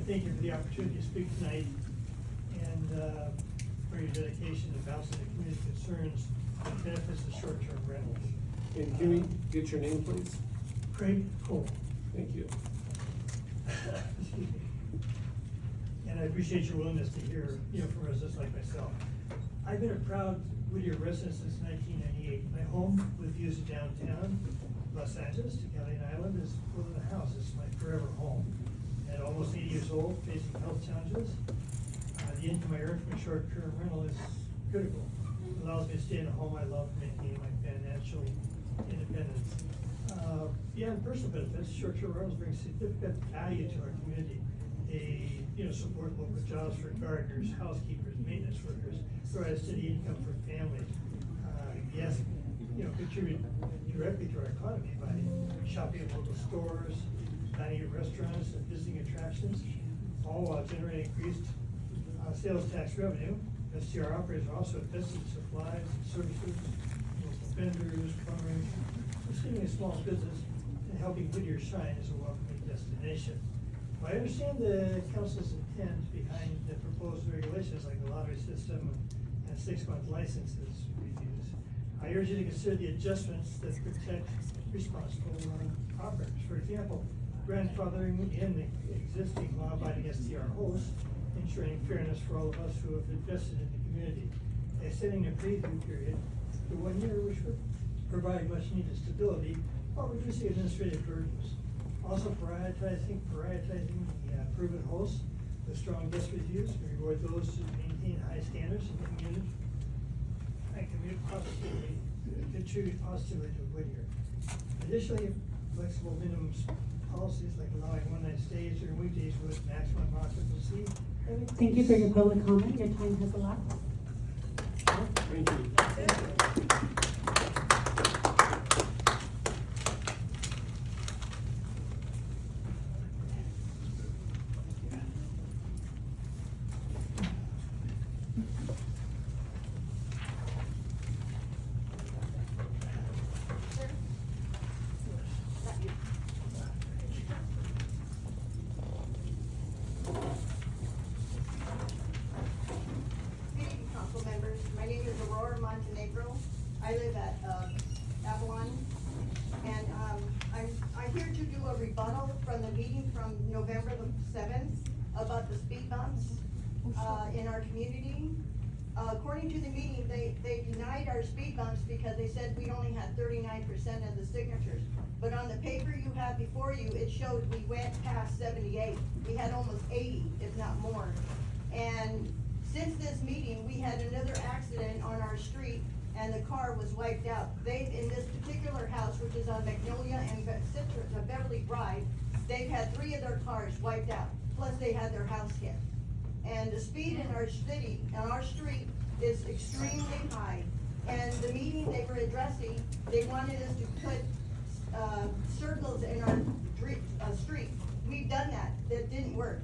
thank you for the opportunity to speak tonight and for your dedication to balancing the community concerns and benefits of short-term rentals. And can we get your name, please? Craig Cole. Thank you. Excuse me. And I appreciate your willingness to hear, from residents like myself. I've been a proud Whittier resident since 1998. My home with views of downtown Los Angeles to Catalina Island is more than a house. It's my forever home. At almost 80 years old, facing health challenges, the income I earn from a short-term rental is critical. It allows me to stay in a home I love, maintaining my financial independence. Beyond personal benefits, short-term rentals bring significant value to our community. They, support local jobs for gardeners, housekeepers, maintenance workers, provide a steady income for families. Yes, contribute directly to our economy by shopping at local stores, dining at restaurants, and visiting attractions, all while generating increased sales tax revenue. STR operators are also invested in supplies and services, local vendors, plumbers, assuming a small business, and helping Whittier shine as a welcoming destination. Well, I understand the council's intent behind the proposed regulations like the lottery system and 6-month licenses reviews. I urge you to consider the adjustments that protect responsible operators. For example, grandfathering in the existing law-abiding STR hosts, ensuring fairness for all of us who have invested in the community, extending the preview period to 1 year, which would provide much needed stability while reducing administrative burdens. Also prioritizing the proven hosts with strong guest reviews and reward those who maintain high standards and contribute positively to Whittier. Additionally, flexible minimum policies like allowing one-night stays during weekdays with maximum occupancy. Thank you for your public comment. Your time has elapsed. Thank you. I live at Avalon, and I'm here to do a rebuttal from the meeting from November the 7th about the speed bumps in our community. According to the meeting, they denied our speed bumps because they said we only had 39% of the signatures. But on the paper you have before you, it showed we went past 78. We had almost 80, if not more. And since this meeting, we had another accident on our street and the car was wiped out. In this particular house, which is on Magnolia and Beverly Drive, they've had 3 of their cars wiped out, plus they had their house hit. And the speed in our city, on our street, is extremely high. And the meeting they were addressing, they wanted us to put circles in our street. We've done that. That didn't work.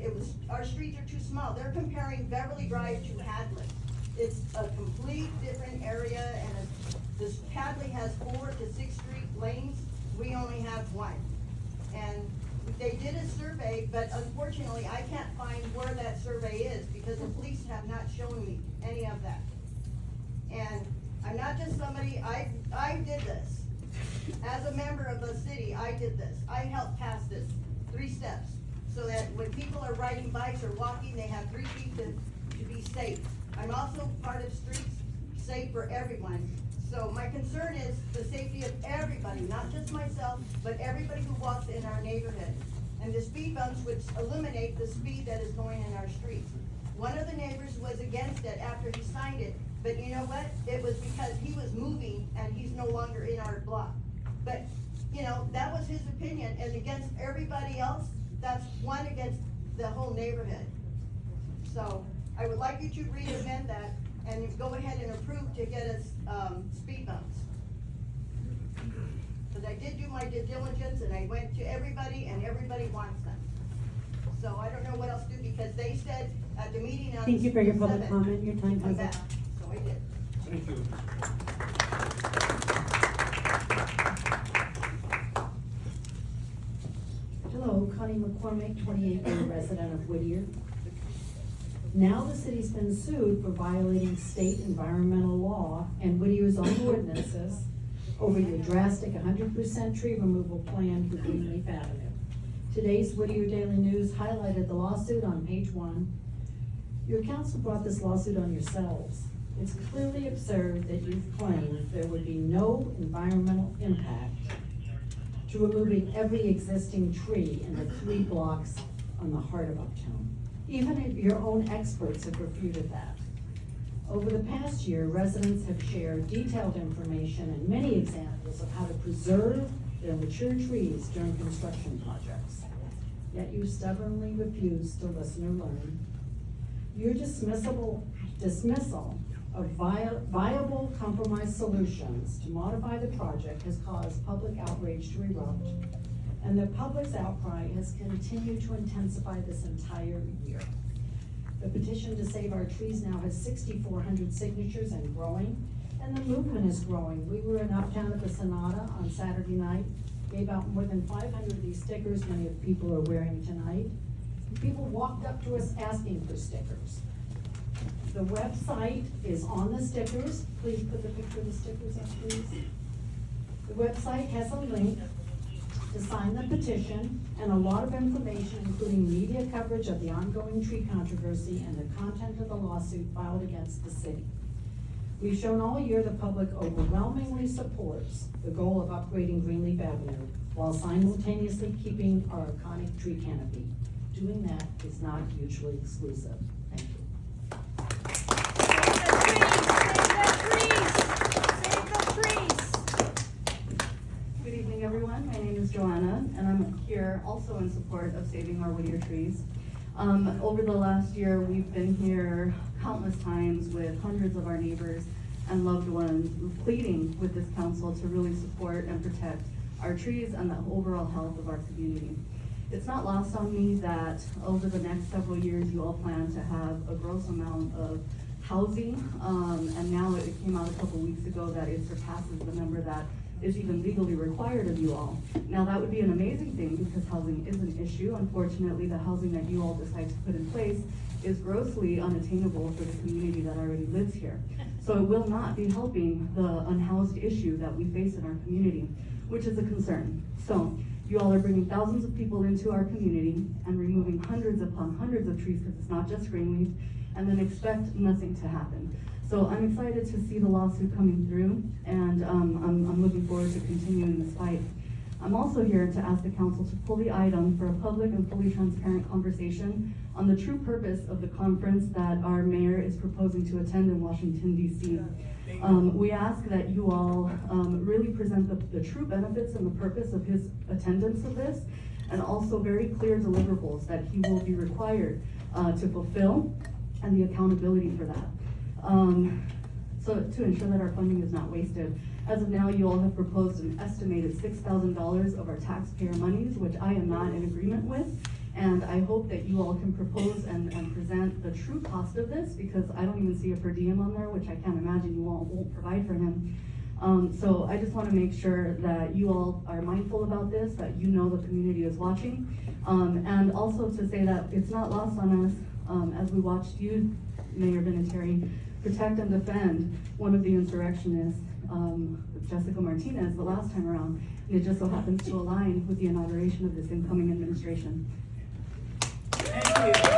Our streets are too small. They're comparing Beverly Drive to Hadley. It's a complete different area, and this Hadley has 4 to 6 street lanes. We only have 1. And they did a survey, but unfortunately, I can't find where that survey is because the police have not shown me any of that. And I'm not just somebody, I did this. As a member of the city, I did this. I helped pass this 3 steps so that when people are riding bikes or walking, they have 3 feet to be safe. I'm also part of Streets Safe for Everyone. So my concern is the safety of everybody, not just myself, but everybody who walks in our neighborhood. And the speed bumps would eliminate the speed that is going in our streets. One of the neighbors was against it after he signed it, but you know what? It was because he was moving and he's no longer in our block. But, that was his opinion, and against everybody else, that's one against the whole neighborhood. So I would like you to amend that and go ahead and approve to get us speed bumps. Because I did do my due diligence and I went to everybody and everybody wants them. So I don't know what else to do because they said at the meeting on Thank you for your public 7th, comment. Your time come has back. up. So I did. Thank you. Hello, Connie McCormick, 28-year resident of Whittier. Now the city's been sued for violating state environmental law and Whittier's own ordinances over your drastic 100% tree removal plan for Greenleaf Avenue. Today's Whittier Daily News highlighted the lawsuit on page 1. Your council brought this lawsuit on yourselves. It's clearly absurd that you've claimed there would be no environmental impact to removing every existing tree in the 3 blocks on the heart of Uptown. Even if your own experts have refuted that. Over the past year, residents have shared detailed information and many examples of how to preserve their mature trees during construction projects. Yet you stubbornly refuse to listen or learn. Your dismissal of viable compromise solutions to modify the project has caused public outrage to erupt, and the public's outcry has continued to intensify this entire year. The petition to save our trees now has 6,400 signatures and growing, and the movement is growing. We were in Uptown at the Sonata on Saturday night, gave out more than 500 of these stickers many of the people are wearing tonight. People walked up to us asking for stickers. The website is on the stickers. Please put the picture of the stickers up, please. The website has a link to sign the petition and a lot of information, including media coverage of the ongoing tree controversy and the content of the lawsuit filed against the city. We've shown all year the public overwhelmingly supports the goal of upgrading Greenleaf Avenue while simultaneously keeping our iconic tree canopy. Doing that is not mutually exclusive. Thank you. Good evening, everyone. My name is Joanna, and I'm here also in support of saving our Whittier trees. Over the last year, we've been here countless times with hundreds of our neighbors and loved ones pleading with this council to really support and protect our trees and the overall health of our community. It's not lost on me that over the next several years, you all plan to have a gross amount of housing, and now it came out a couple weeks ago that it surpasses the number that is even legally required of you all. Now that would be an amazing thing because housing is an issue. Unfortunately, the housing that you all decide to put in place is grossly unattainable for the community that already lives here. So it will not be helping the unhoused issue that we face in our community, which is a concern. So you all are bringing thousands of people into our community and removing hundreds upon hundreds of trees because it's not just Greenleaf, and then expect nothing to happen. So I'm excited to see the lawsuit coming through, and I'm looking forward to continuing this fight. I'm also here to ask the council to pull the item for a public and fully transparent conversation on the true purpose of the conference that our mayor is proposing to attend in Washington, D.C. We ask that you all really present the true benefits and the purpose of his attendance of this, and also very clear deliverables that he will be required to fulfill and the accountability for that. So to ensure that our funding is not wasted. As of now, you all have proposed an estimated $6,000 of our taxpayer monies, which I am not in agreement with. And I hope that you all can propose and present the true cost of this, because I don't even see a per diem on there, which I can't imagine you all won't provide for him. So I just want to make sure that you all are mindful about this, that you know the community is watching. And also to say that it's not lost on us, as we watched you, Mayor Vinatieri, protect and defend one of the insurrectionists, Jessica Martinez, the last time around, and it just so happens to align with the inauguration of this incoming administration. Thank you.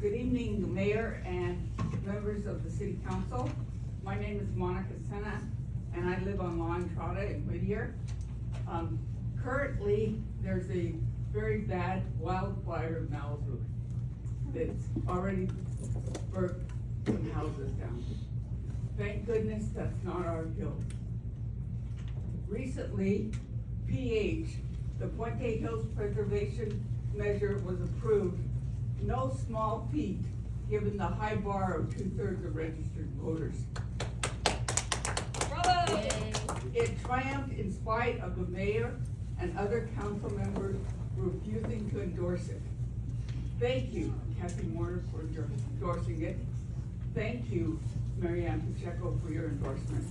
Good evening, Mayor and members of the City Council. My name is Monica Sena, and I live on La Entrada in Whittier. Currently, there's a very bad wildfire in Malibu that's already burnt some houses down. Thank goodness that's not our guilt. Recently, PH, the Puente Hills Preservation Measure, was approved. No small feat, given the high bar of 2/3 of registered voters. Bravo! It triumphed in spite of the mayor and other council members refusing to endorse it. Thank you, Kathy Warner, for endorsing it. Thank you, Mary Ann Pacheco, for your endorsement.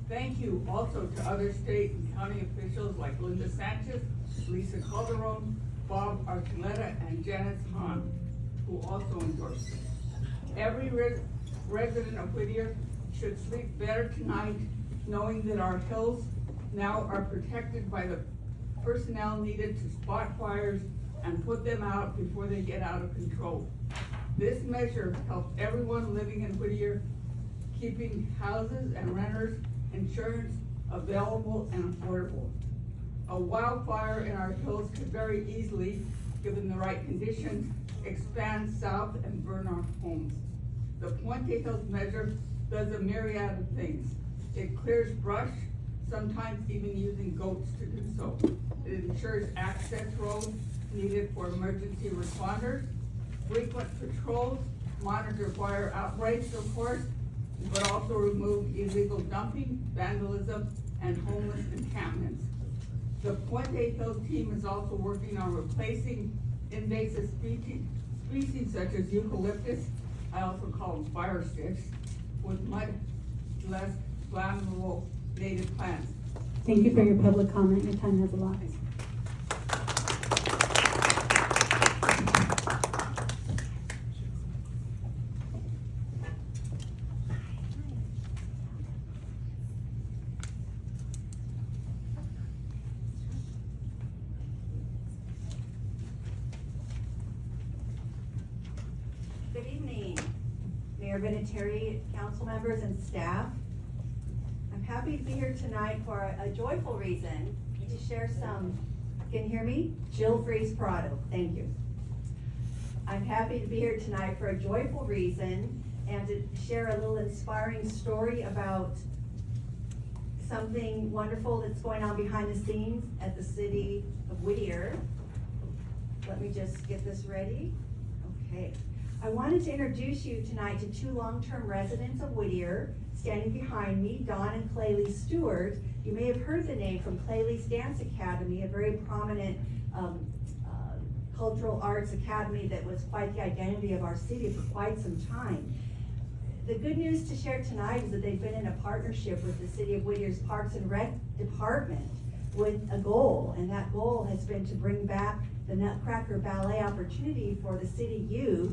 Thank you also to other state and county officials like Linda Sanchez, Lisa Calderon, Bob Archuleta, and Janice Hahn, who also endorsed it. Every resident of Whittier should sleep better tonight knowing that our hills now are protected by the personnel needed to spot fires and put them out before they get out of control. This measure helps everyone living in Whittier, keeping houses and renters insurance available and affordable. A wildfire in our hills could very easily, given the right conditions, expand south and burn our homes. The Puente Hills measure does a myriad of things. It clears brush, sometimes even using goats to do so. It ensures access roads needed for emergency responders, frequent patrols, monitor fire outbreaks, of course, but also remove illegal dumping, vandalism, and homeless encampments. The Puente Hills team is also working on replacing invasive species such as eucalyptus, I also call them fire sticks, with much less flammable native plants. Thank you for your public comment. Your time has elapsed. Good evening, Mayor Vinatieri, council members, and staff. I'm happy to be here tonight for a joyful reason, to share some, can you hear me? Jill Freeze Prado, thank you. I'm happy to be here tonight for a joyful reason and to share a little inspiring story about something wonderful that's going on behind the scenes at the city of Whittier. Let me just get this ready. Okay. I wanted to introduce you tonight to two long-term residents of Whittier. Standing behind me, Dawn and Claylee Stewart. You may have heard the name from Claylee's Dance Academy, a very prominent cultural arts academy that was quite the identity of our city for quite some time. The good news to share tonight is that they've been in a partnership with the City of Whittier's Parks and Rec Department with a goal, and that goal has been to bring back the Nutcracker Ballet opportunity for the city youth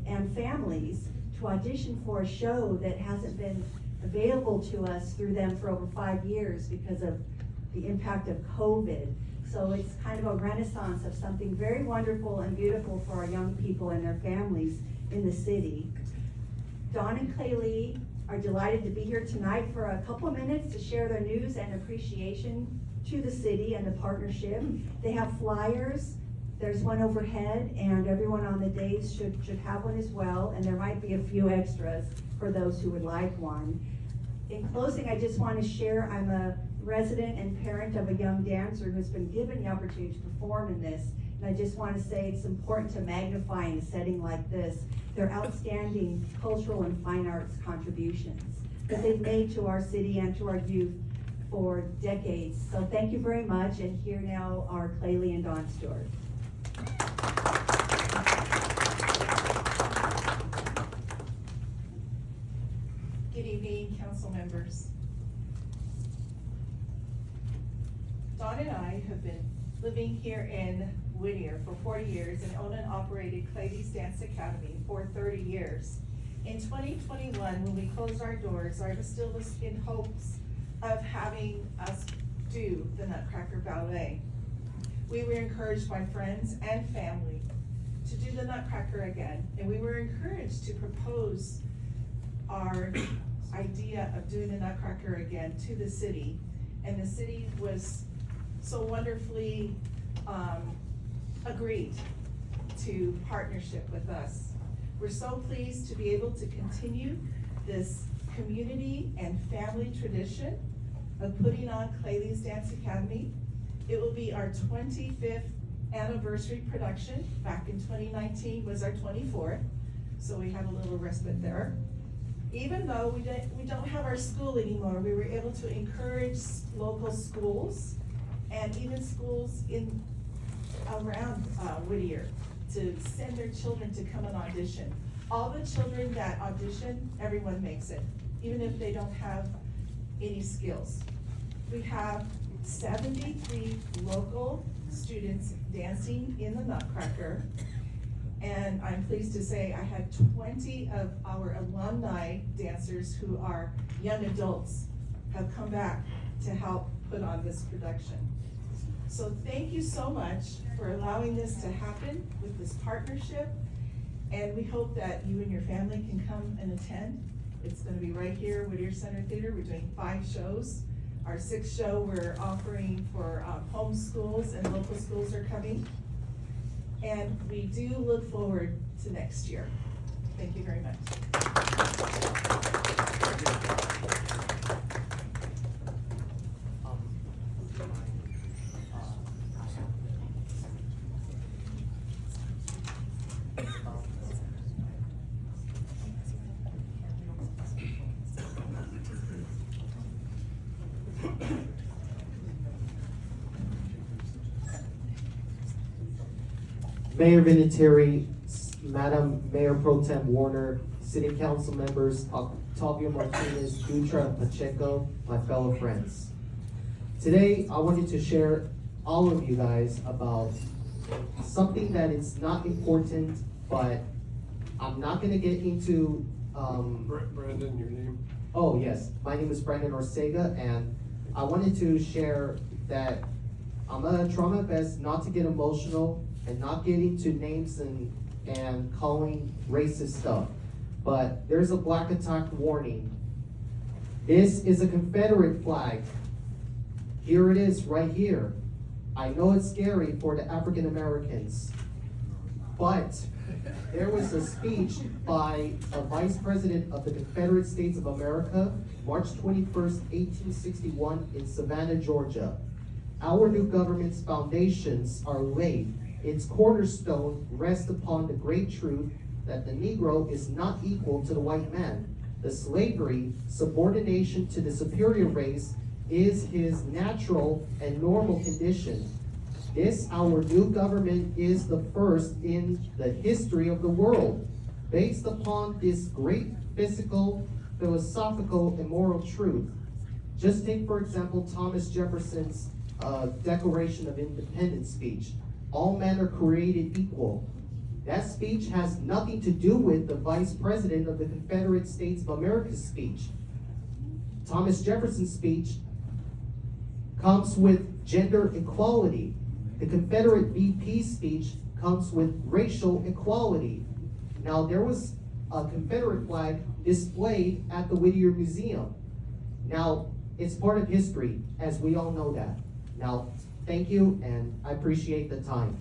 and families to audition for a show that hasn't been available to us through them for over 5 years because of the impact of COVID. So it's kind of a renaissance of something very wonderful and beautiful for our young people and their families in the city. Dawn and Claylee are delighted to be here tonight for a couple of minutes to share their news and appreciation to the city and the partnership. They have flyers. There's one overhead, and everyone on the dais should have one as well, and there might be a few extras for those who would like one. In closing, I just want to share, I'm a resident and parent of a young dancer who's been given the opportunity to perform in this, and I just want to say it's important to magnify in a setting like this their outstanding cultural and fine arts contributions that they've made to our city and to our youth for decades. So thank you very much, and here now are Claylee and Dawn Stewart. Good evening, council members. Dawn and I have been living here in Whittier for 40 years and own and operated Claylee's Dance Academy for 30 years. In 2021, when we closed our doors, I was still in hopes of having us do the Nutcracker Ballet. We were encouraged by friends and family to do the Nutcracker again, and we were encouraged to propose our idea of doing the Nutcracker again to the city, and the city was so wonderfully agreed to partnership with us. We're so pleased to be able to continue this community and family tradition of putting on Claylee's Dance Academy. It will be our 25th anniversary production. Back in 2019 was our 24th, so we have a little respite there. Even though we don't have our school anymore, we were able to encourage local schools and even schools around Whittier to send their children to come and audition. all the children that audition, everyone makes it, even if they don't have any skills. We have 73 local students dancing in the Nutcracker. And I'm pleased to say I had 20 of our alumni dancers who are young adults have come back to help put on this production. So thank you so much for allowing this to happen with this partnership. And we hope that you and your family can come and attend. It's gonna be right here, Whittier Center Theater. We're doing 5 shows. Our 6th show we're offering for home schools, and local schools are coming. And we do look forward to next year. Thank you very much. Mayor Vinatieri, Madam Mayor Pro Tem Warner, City Council members, Octavio Martinez, Dutra, Pacheco, my fellow friends. Today, I wanted to share all of you guys about something that is not important, but I'm not gonna get into, Brandon, your name? oh yes, my name is Brandon Ortega, and I wanted to share that I'm gonna try my best not to get emotional and not get into names and calling racist stuff. But there's a black attack warning. This is a Confederate flag. Here it is right here. I know it's scary for the African Americans, but there was a speech by a Vice President of the Confederate States of America, March 21st, 1861 in Savannah, Georgia. Our new government's foundations are laid. Its cornerstone rests upon the great truth that the Negro is not equal to the white man. The slavery, subordination to the superior race, is his natural and normal condition. This, our new government, is the first in the history of the world. Based upon this great physical, philosophical, and moral truth. Just take, for example, Thomas Jefferson's Declaration of Independence speech. All men are created equal. That speech has nothing to do with the Vice President of the Confederate States of America's speech. Thomas Jefferson's speech comes with gender equality. The Confederate VP speech comes with racial equality. Now, there was a Confederate flag displayed at the Whittier Museum. Now, it's part of history, as we all know that. Now, thank you, and I appreciate the time.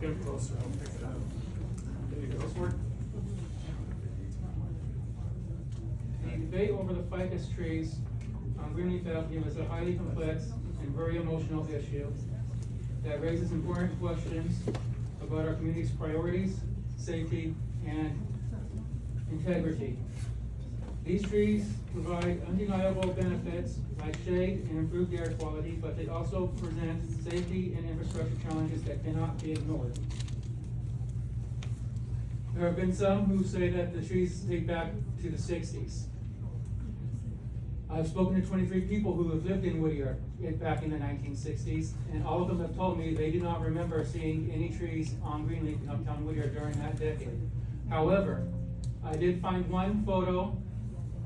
Get closer, I'll pick it up. There you go. This work? The debate over the ficus trees on Greenleaf Avenue is a highly complex and very emotional issue that raises important questions about our community's priorities, safety, and integrity. These trees provide undeniable benefits like shade and improved air quality, but they also present safety and infrastructure challenges that cannot be ignored. There have been some who say that the trees date back to the 60s. I've spoken to 23 people who have lived in Whittier back in the 1960s, and all of them have told me they do not remember seeing any trees on Greenleaf in uptown Whittier during that decade. However, I did find one photo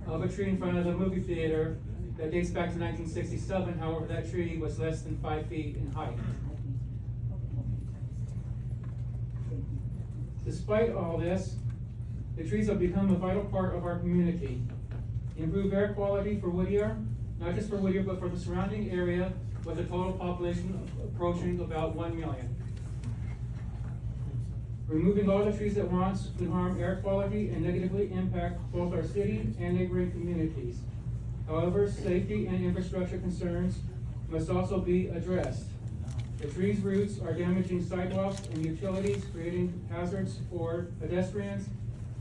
of a tree in front of the movie theater that dates back to 1967. However, that tree was less than 5 feet in height. Despite all this, the trees have become a vital part of our community. Improve air quality for Whittier, not just for Whittier, but for the surrounding area with a total population approaching about 1 million. Removing all the trees at once could harm air quality and negatively impact both our city and neighboring communities. However, safety and infrastructure concerns must also be addressed. The trees' roots are damaging sidewalks and utilities, creating hazards for pedestrians,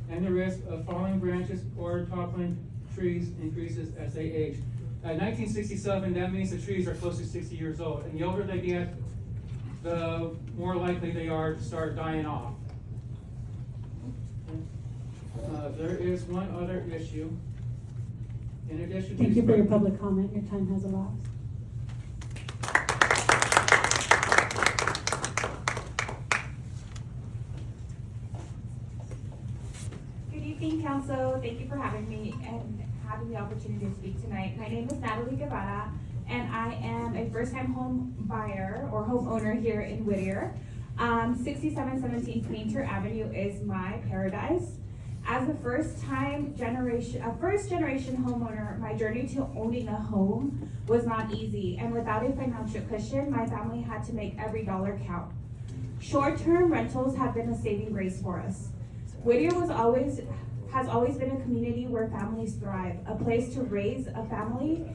and the risk of falling branches or toppling trees increases as they age. At 1967, that means the trees are close to 60 years old, and the older they get, the more likely they are to start dying off. There is one other issue. In addition to Thank you these for your public comment. Your time has elapsed. Good evening, council. Thank you for having me and having the opportunity to speak tonight. My name is Natalie Guevara, and I am a first-time home buyer or homeowner here in Whittier. 6717 Painter Avenue is my paradise. As a first generation homeowner, my journey to owning a home was not easy, and without a financial cushion, my family had to make every dollar count. Short-term rentals have been a saving grace for us. Whittier has always been a community where families thrive, a place to raise a family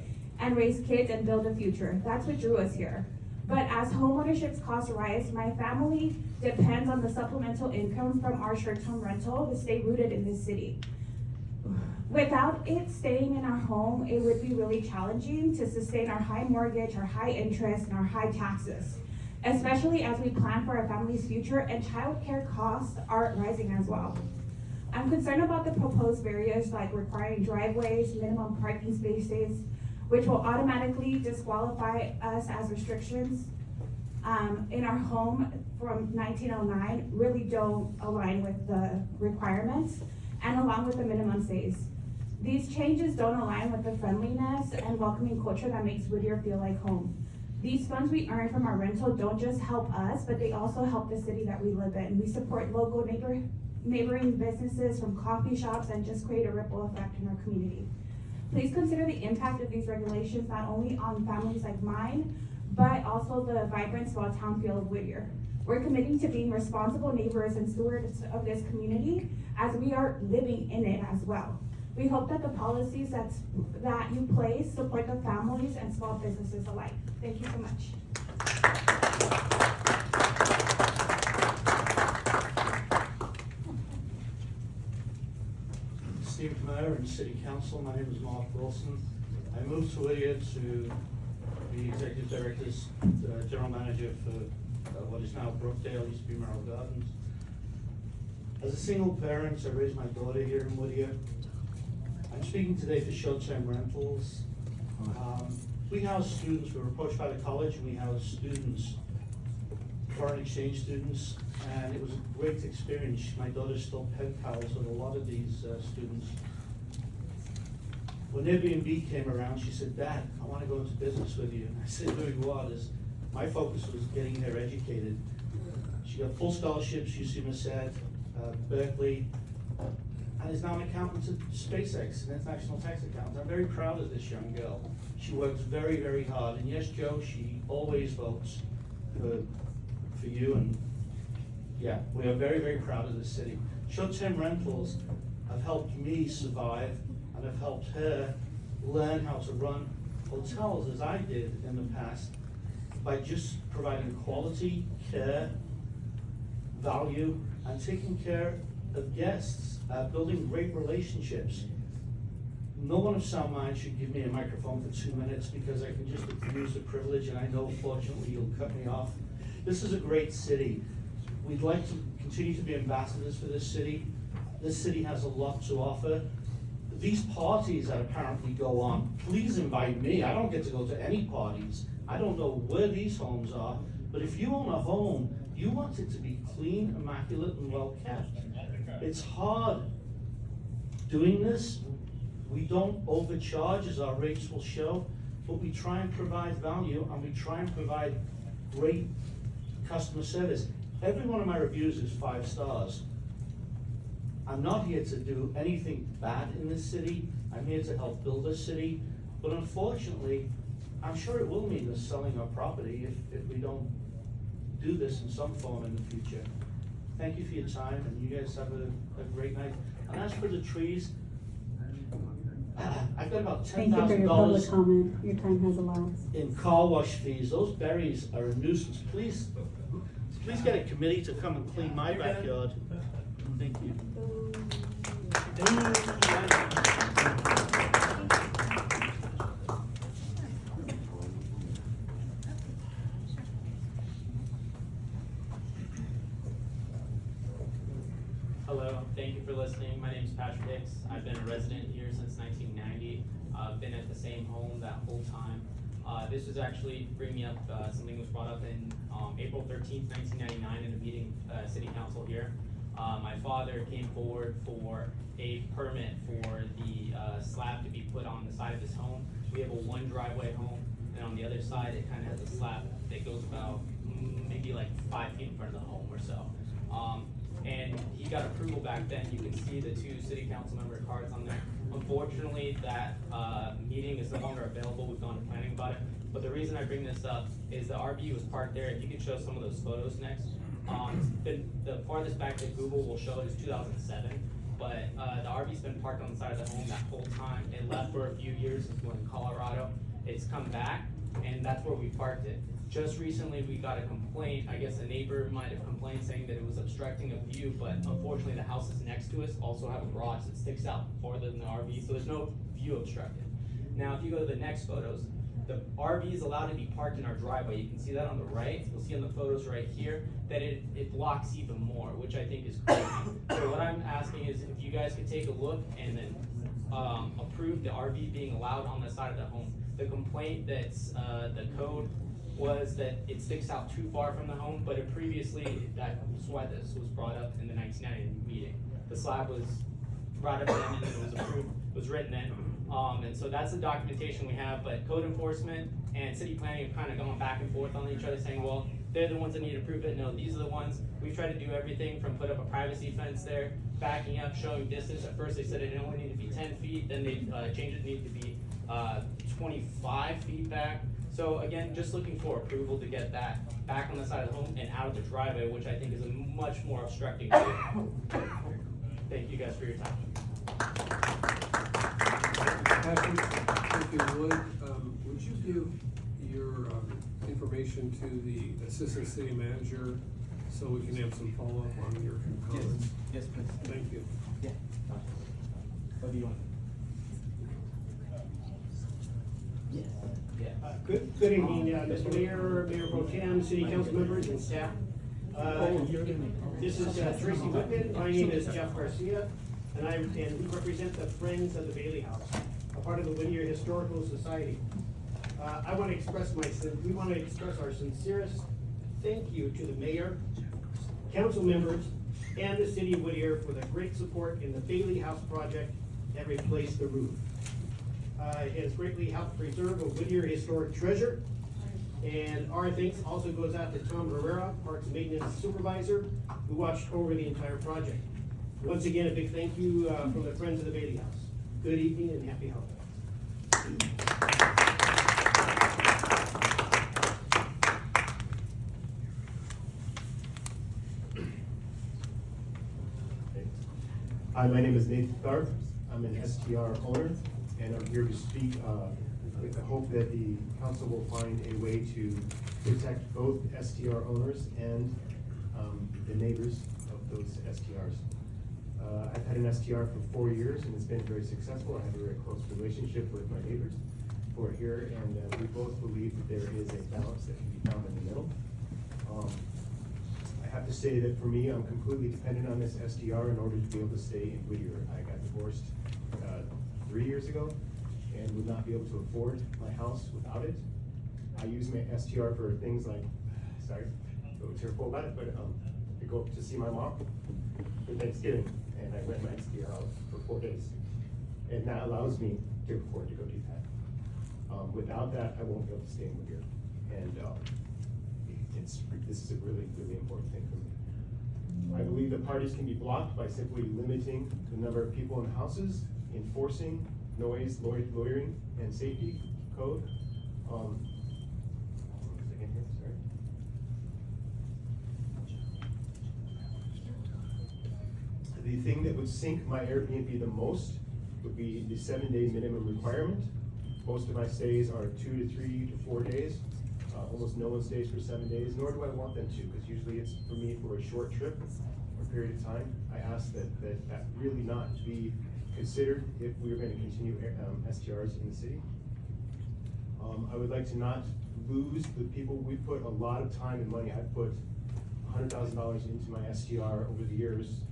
and raise kids and build a future. That's what drew us here. But as homeownership's costs rise, my family depends on the supplemental income from our short-term rental to stay rooted in this city. Without it staying in our home, it would be really challenging to sustain our high mortgage, our high interest, and our high taxes, especially as we plan for our family's future and childcare costs are rising as well. I'm concerned about the proposed barriers like requiring driveways, minimum parking spaces, which will automatically disqualify us as restrictions in our home from 1909 really don't align with the requirements and along with the minimum stays. These changes don't align with the friendliness and welcoming culture that makes Whittier feel like home. These funds we earn from our rental don't just help us, but they also help the city that we live in. We support local neighboring businesses from coffee shops and just create a ripple effect in our community. Please consider the impact of these regulations not only on families like mine, but also the vibrant small town feel of Whittier. We're committing to being responsible neighbors and stewards of this community as we are living in it as well. We hope that the policies that you place support the families and small businesses alike. Thank you so much. Esteemed Mayor and City Council, my name is Mark Wilson. I moved to Whittier to be Executive Director's General Manager for what is now Brookdale, used to be Merrill Gardens. As a single parent, I raised my daughter here in Whittier. I'm speaking today for short-term rentals. We house students. We were approached by the college, and we house students, foreign exchange students, and it was a great experience. My daughter's still pen pals with a lot of these students. When Airbnb came around, she said, "Dad, I want to go into business with you." And I said, "Doing what?" My focus was getting her educated. She got full scholarships, UC Merced, Berkeley, and is now an accountant at SpaceX, an international tax accountant. I'm very proud of this young girl. She works very, very hard. And yes, Joe, she always votes for you. And yeah, we are very, very proud of this city. Short-term rentals have helped me survive and have helped her learn how to run hotels as I did in the past by just providing quality, care, value, and taking care of guests, building great relationships. No one of sound mind should give me a microphone for 2 minutes because I can just abuse the privilege, and I know fortunately you'll cut me off. This is a great city. We'd like to continue to be ambassadors for this city. This city has a lot to offer. These parties that apparently go on, please invite me. I don't get to go to any parties. I don't know where these homes are, but if you own a home, you want it to be clean, immaculate, and well kept. It's hard doing this. We don't overcharge, as our rates will show, but we try and provide value, and we try and provide great customer service. Every one of my reviews is 5 stars. I'm not here to do anything bad in this city. I'm here to help build this city. But unfortunately, I'm sure it will mean us selling our property if we don't do this in some form in the future. Thank you for your time, and you guys have a great night. And as for the trees, I've got about Thank you for your $10,000 public comment. Your time has elapsed. in car wash fees. Those berries are a nuisance. Please get a committee to come and clean my backyard. Thank you. Hello, thank you for listening. My name is Patrick Hicks. I've been a resident here since 1990. I've been at the same home that whole time. This was actually bringing up something was brought up in April 13th, 1999 in a meeting, city council here. My father came forward for a permit for the slab to be put on the side of his home. We have a one driveway home, and on the other side, it kind of has a slab that goes about maybe like 5 feet in front of the home or so. And he got approval back then. You can see the 2 city council member cards on there. Unfortunately, that meeting is no longer available. We've gone to planning about it. But the reason I bring this up is the RV was parked there. If you could show some of those photos next. The farthest back that Google will show is 2007. But the RV's been parked on the side of the home that whole time. It left for a few years. It's going to Colorado. It's come back, and that's where we parked it. Just recently, we got a complaint. I guess a neighbor might have complained saying that it was obstructing a view, but unfortunately, the houses next to us also have a garage that sticks out farther than the RV, so there's no view obstructed. Now, if you go to the next photos, the RV is allowed to be parked in our driveway. You can see that on the right. You'll see on the photos right here that it blocks even more, which I think is crazy. So what I'm asking is if you guys could take a look and then approve the RV being allowed on the side of the home. The complaint that's the code was that it sticks out too far from the home, but it previously, that's why this was brought up in the 1990 meeting. The slab was brought up then and it was approved, was written in. And so that's the documentation we have, but code enforcement and city planning have kind of gone back and forth on each other saying, well, they're the ones that need to prove it. No, these are the ones. We tried to do everything from put up a privacy fence there, backing up, showing distance. At first they said it only needed to be 10 feet, then they changed it, needed to be 25 feet back. So again, just looking for approval to get that back on the side of the home and out of the driveway, which I think is a much more obstructing view. Thank you guys for your time. Patrick, if you would you give your information to the assistant city manager so we can have some follow-up on your comments? Yes, please. Thank you. Yeah. What do you want? Yes. Yeah. Good evening, Mr. Mayor, Mayor Pro Tem, City Council members, and staff. This is Tracy Whitman. My name is Jeff Garcia, and we represent the Friends of the Bailey House, a part of the Whittier Historical Society. We want to express our sincerest thank you to the mayor, council members, and the city of Whittier for the great support in the Bailey House project that replaced the roof. It has greatly helped preserve a Whittier historic treasure. And our thanks also goes out to Tom Herrera, Parks and Maintenance Supervisor, who watched over the entire project. Once again, a big thank you from the Friends of the Bailey House. Good evening and happy holidays. Hi, my name is Nathan Tharp. I'm an STR owner, and I'm here to speak with the hope that the council will find a way to protect both STR owners and the neighbors of those STRs. I've had an STR for 4 years, and it's been very successful. I have a very close relationship with my neighbors who are here, and we both believe that there is a balance that can be found in the middle. I have to say that for me, I'm completely dependent on this STR in order to be able to stay in Whittier. I got divorced 3 years ago and would not be able to afford my house without it. I use my STR for things like, sorry, I'm a little tearful about it, but I go up to see my mom for Thanksgiving, and I rent my STR out for 4 days. And that allows me to afford to go do that. Without that, I won't be able to stay in Whittier. And this is a really, really important thing for me. I believe that parties can be blocked by simply limiting the number of people in houses, enforcing noise, loitering, and safety code. One second here, sorry. The thing that would sink my Airbnb the most would be the 7-day minimum requirement. Most of my stays are 2 to 3 to 4 days. Almost no one stays for 7 days, nor do I want them to, because usually it's for me for a short trip or period of time. I ask that really not be considered if we are going to continue STRs in the city. I would like to not lose the people. We put a lot of time and money. I've put $100,000 into my STR over the years.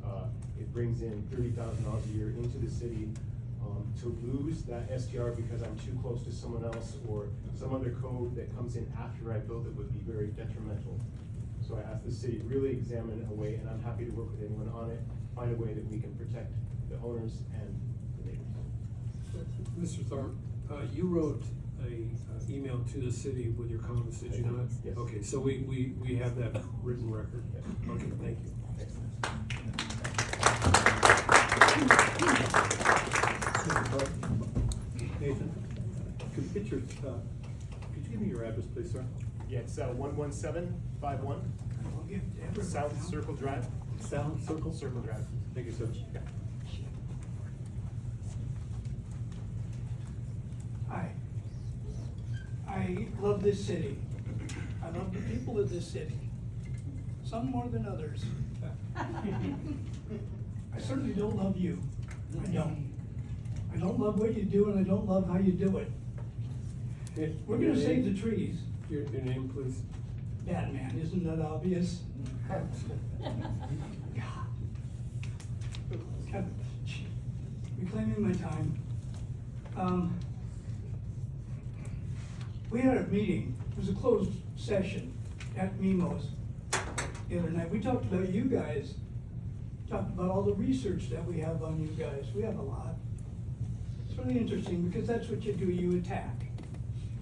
It brings in $30,000 a year into the city. To lose that STR because I'm too close to someone else or some other code that comes in after I build it would be very detrimental. So I asked the city really examine a way, and I'm happy to work with anyone on it, find a way that we can protect the owners and the neighbors. Mr. Thorpe, you wrote a email to the city with your comments, did you not? Yes. Okay, so we have that written record. Yes. Okay, thank you. Nathan, could you get your, could you give me your address, please, sir? Yeah, it's 11751 South Circle Drive. South Circle? Circle Drive. Thank you, sir. Yeah. Hi. I love this city. I love the people of this city. Some more than others. I certainly don't love you. I don't. I don't love what you do, and I don't love how you do it. We're gonna save the trees. Your name, please? Batman, isn't that obvious? God. Reclaiming my time. We had a meeting, it was a closed session at Mimo's the other night. We talked about you guys, talked about all the research that we have on you guys. We have a lot. It's really interesting because that's what you do, you attack.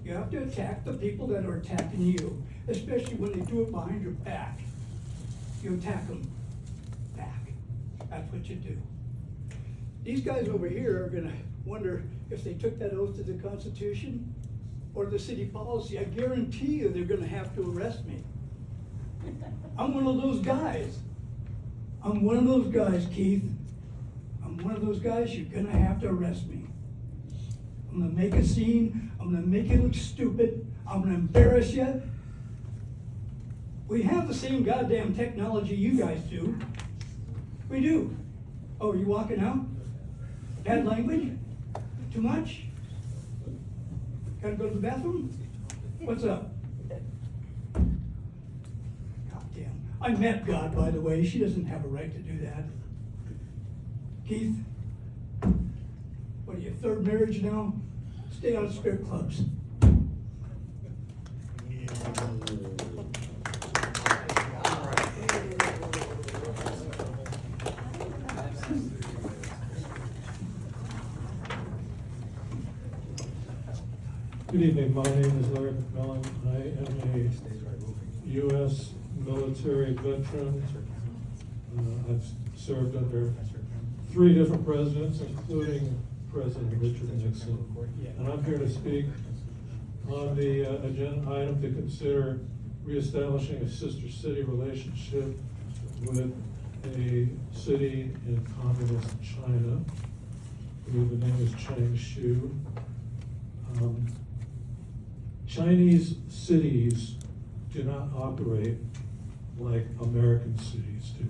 You have to attack the people that are attacking you, especially when they do it behind your back. You attack them back. That's what you do. These guys over here are gonna wonder if they took that oath to the Constitution or the city policy. I guarantee you they're gonna have to arrest me. I'm one of those guys. I'm one of those guys, Keith. I'm one of those guys, you're gonna have to arrest me. I'm gonna make a scene, I'm gonna make you look stupid, I'm gonna embarrass you. We have the same goddamn technology you guys do. We do. Oh, are you walking out? Bad language? Too much? Gotta go to the bathroom? What's up? Goddamn. I met God, by the way. She doesn't have a right to do that. Keith? What are you, third marriage now? Stay out of strip clubs. Good evening, my name is Larry McMillan. I am a U.S. military veteran. I've served under 3 different presidents, including President Richard Nixon. And I'm here to speak on the agenda item to consider reestablishing a sister city relationship with a city in communist China. I believe the name is Changshu. Chinese cities do not operate like American cities do.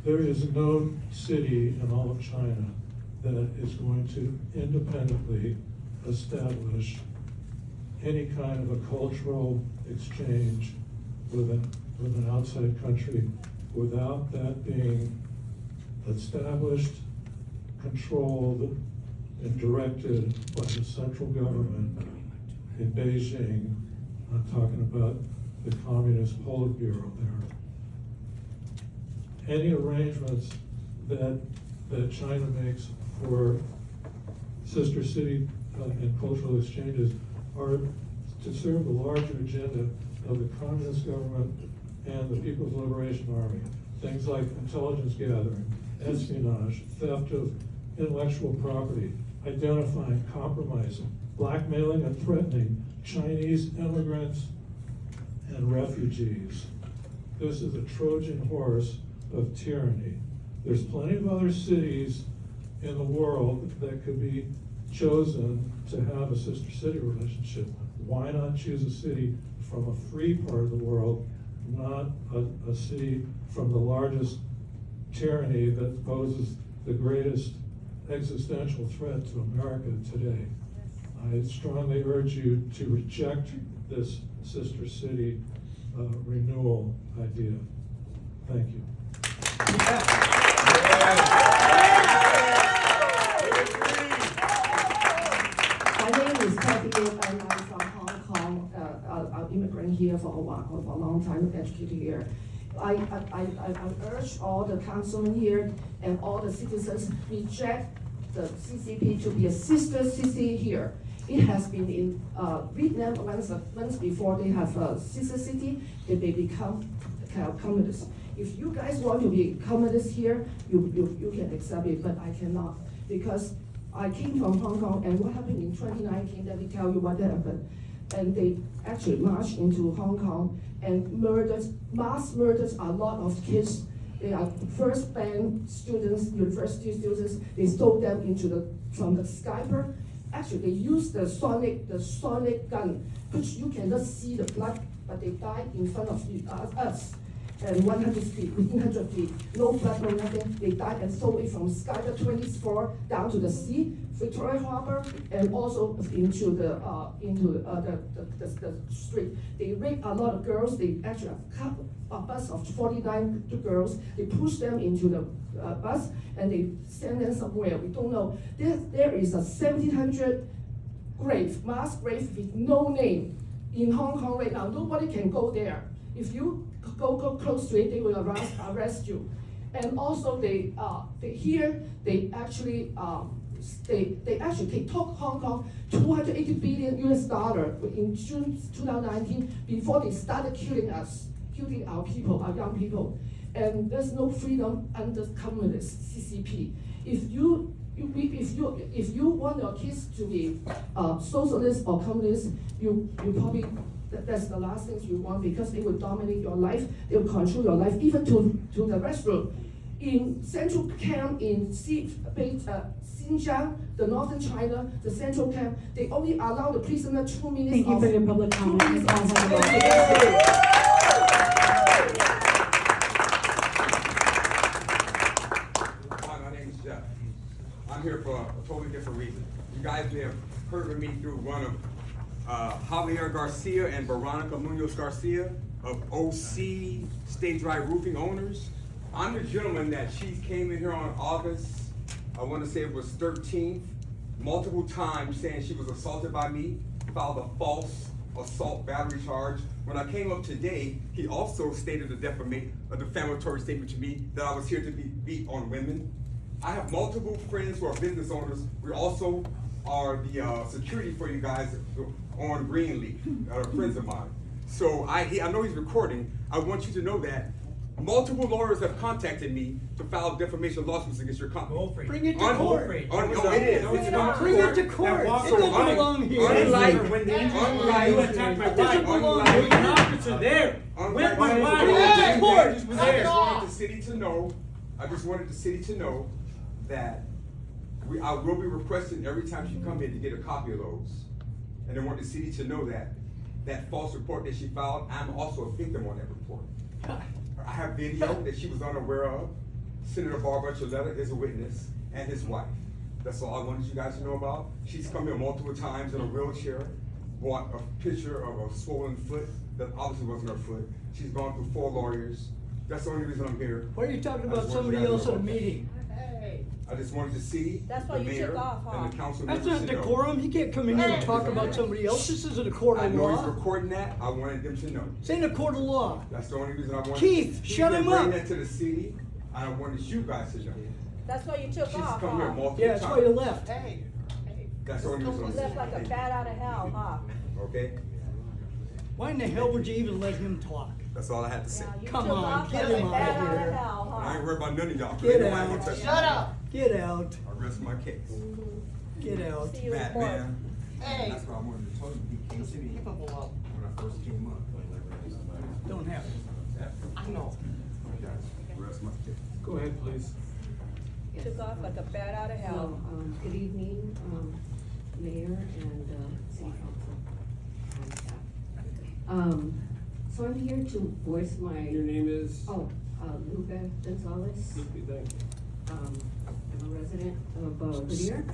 There is no city in all of China that is going to independently establish any kind of a cultural exchange with an outside country without that being established, controlled, and directed by the central government in Beijing. I'm talking about the Communist Politburo there. Any arrangements that China makes for sister city and cultural exchanges are to serve the larger agenda of the communist government and the People's Liberation Army. Things like intelligence gathering, espionage, theft of intellectual property, identifying, compromising, blackmailing and threatening Chinese immigrants and refugees. This is a Trojan horse of tyranny. There's plenty of other cities in the world that could be chosen to have a sister city relationship. Why not choose a city from a free part of the world, not a city from the largest tyranny that poses the greatest existential threat to America today? I strongly urge you to reject this sister city renewal idea. Thank you. My name is Kathy Yip, and I'm from Hong Kong. I'm immigrant here for a long time, educated here. I urge all the councilmen here and all the citizens reject the CCP to be a sister city here. It has been in Vietnam once before they have a sister city, they become communists. If you guys want to be communists here, you can accept it, but I cannot, because I came from Hong Kong, and what happened in 2019, let me tell you what happened. And they actually marched into Hong Kong and mass murders a lot of kids. They are first band students, university students, they stole them from the Skyper. Actually, they used the sonic gun, which you cannot see the blood, but they died in front of us. And 100 feet, 100 feet, no blood, no nothing. They died and stole it from Skyper 24 down to the sea, Victoria Harbor, and also into the street. They raped a lot of girls. They actually have a bus of 49 girls. They pushed them into the bus and they sent them somewhere. We don't know. There is a 1,700 grave, mass grave with no name in Hong Kong right now. Nobody can go there. If you go close to it, they will arrest you. And also they actually took Hong Kong $280 billion in June 2019 before they started killing us, killing our people, our young people. And there's no freedom under communist CCP. If you want your kids to be socialist or communist, you probably that's the last things you want, because they will dominate your life, they will control your life, even to the restroom. In central camp in Xinjiang, the northern China, the central camp, they only allow the prisoner 2 minutes. Thank you for your public comment. Hi, my name is Jeff. I'm here for a totally different reason. You guys may have heard of me through one of Javier Garcia and Veronica Munoz Garcia of OC Stay Dry Roofing Owners. I'm the gentleman that she came in here on August, I want to say it was 13th, multiple times saying she was assaulted by me, filed a false assault battery charge. When I came up today, he also stated a defamatory statement to me that I was here to be beat on women. I have multiple friends who are business owners. We also are the security for you guys on Greenleaf, that are friends of mine. So I know he's recording. I want you to know that multiple lawyers have contacted me to file defamation lawsuits against your company. Bring it to court. It is. Bring it to court. It doesn't belong here. Unlike when the you attacked my wife, it doesn't belong here. An officer there. With my wife. I just wanted the city to know. I just wanted the city to know that I will be requesting every time she come in to get a copy of those. And I want the city to know that false report that she filed, I'm also a victim on that report. I have video that she was unaware of. Senator Barbara Chaletta is a witness, and his wife. That's all I wanted you guys to know about. She's come here multiple times in a wheelchair, brought a picture of a swollen foot that obviously wasn't her foot. She's gone through 4 lawyers. That's the only reason I'm here. Why are you talking about somebody else at a meeting? I just wanted the city, the mayor, and the council members That's not to know. decorum. You can't come in here and talk about somebody else. This isn't a court of I know he's law. recording that. I wanted them to know. This ain't a court of law. That's the only reason I wanted. Keith, shut him Bring up. that to the city. I wanted you guys to know. That's why you took She's off, come here huh? multiple Yeah, that's times. why you left. That's the only reason You I'm left like a saying. bat out of hell, huh? Okay? Why in the hell would you even let him talk? That's all I had to say. You Come took on, off get like him a bat out of out here. of hell, huh? I ain't worried about none of y'all. Get Ain't nobody out. gonna touch me. Shut up. Get out. I rest my case. Get out. See you in court. Batman. Hey. That's why I wanted to tell you, he came to me when I first came up. Don't have it. I know. Guys, rest my case. Go ahead, please. took off like a bat out of hell. Good evening, Mayor and, City Council. and staff. So I'm here to voice my. Your name is? Lupe Gonzalez. Thank you. I'm a resident of Whittier,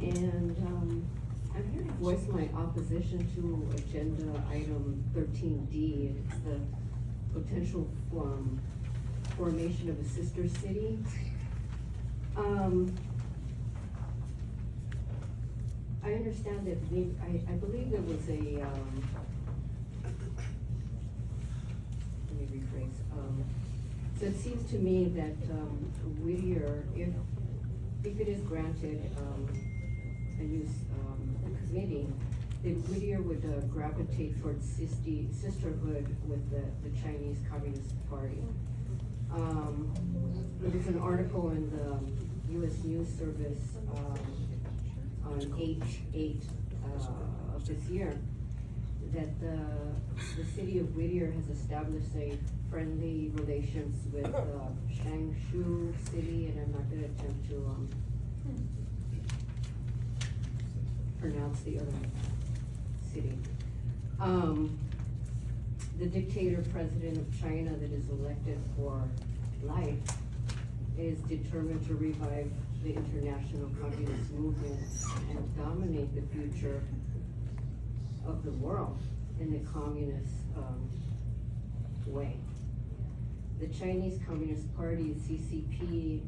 and I'm here to voice my opposition to agenda item 13D. It's the potential formation of a sister city. I understand that I believe there was a let me rephrase. So it seems to me that Whittier, if it is granted a use committee, that Whittier would gravitate towards sisterhood with the Chinese Communist Party. There's an article in the U.S. News Service on H8 of this year that the city of Whittier has established a friendly relations with Changshu City, and I'm not gonna attempt to pronounce the other city. The dictator president of China that is elected for life is determined to revive the international communist movement and dominate the future of the world in the communist way. The Chinese Communist Party, CCP,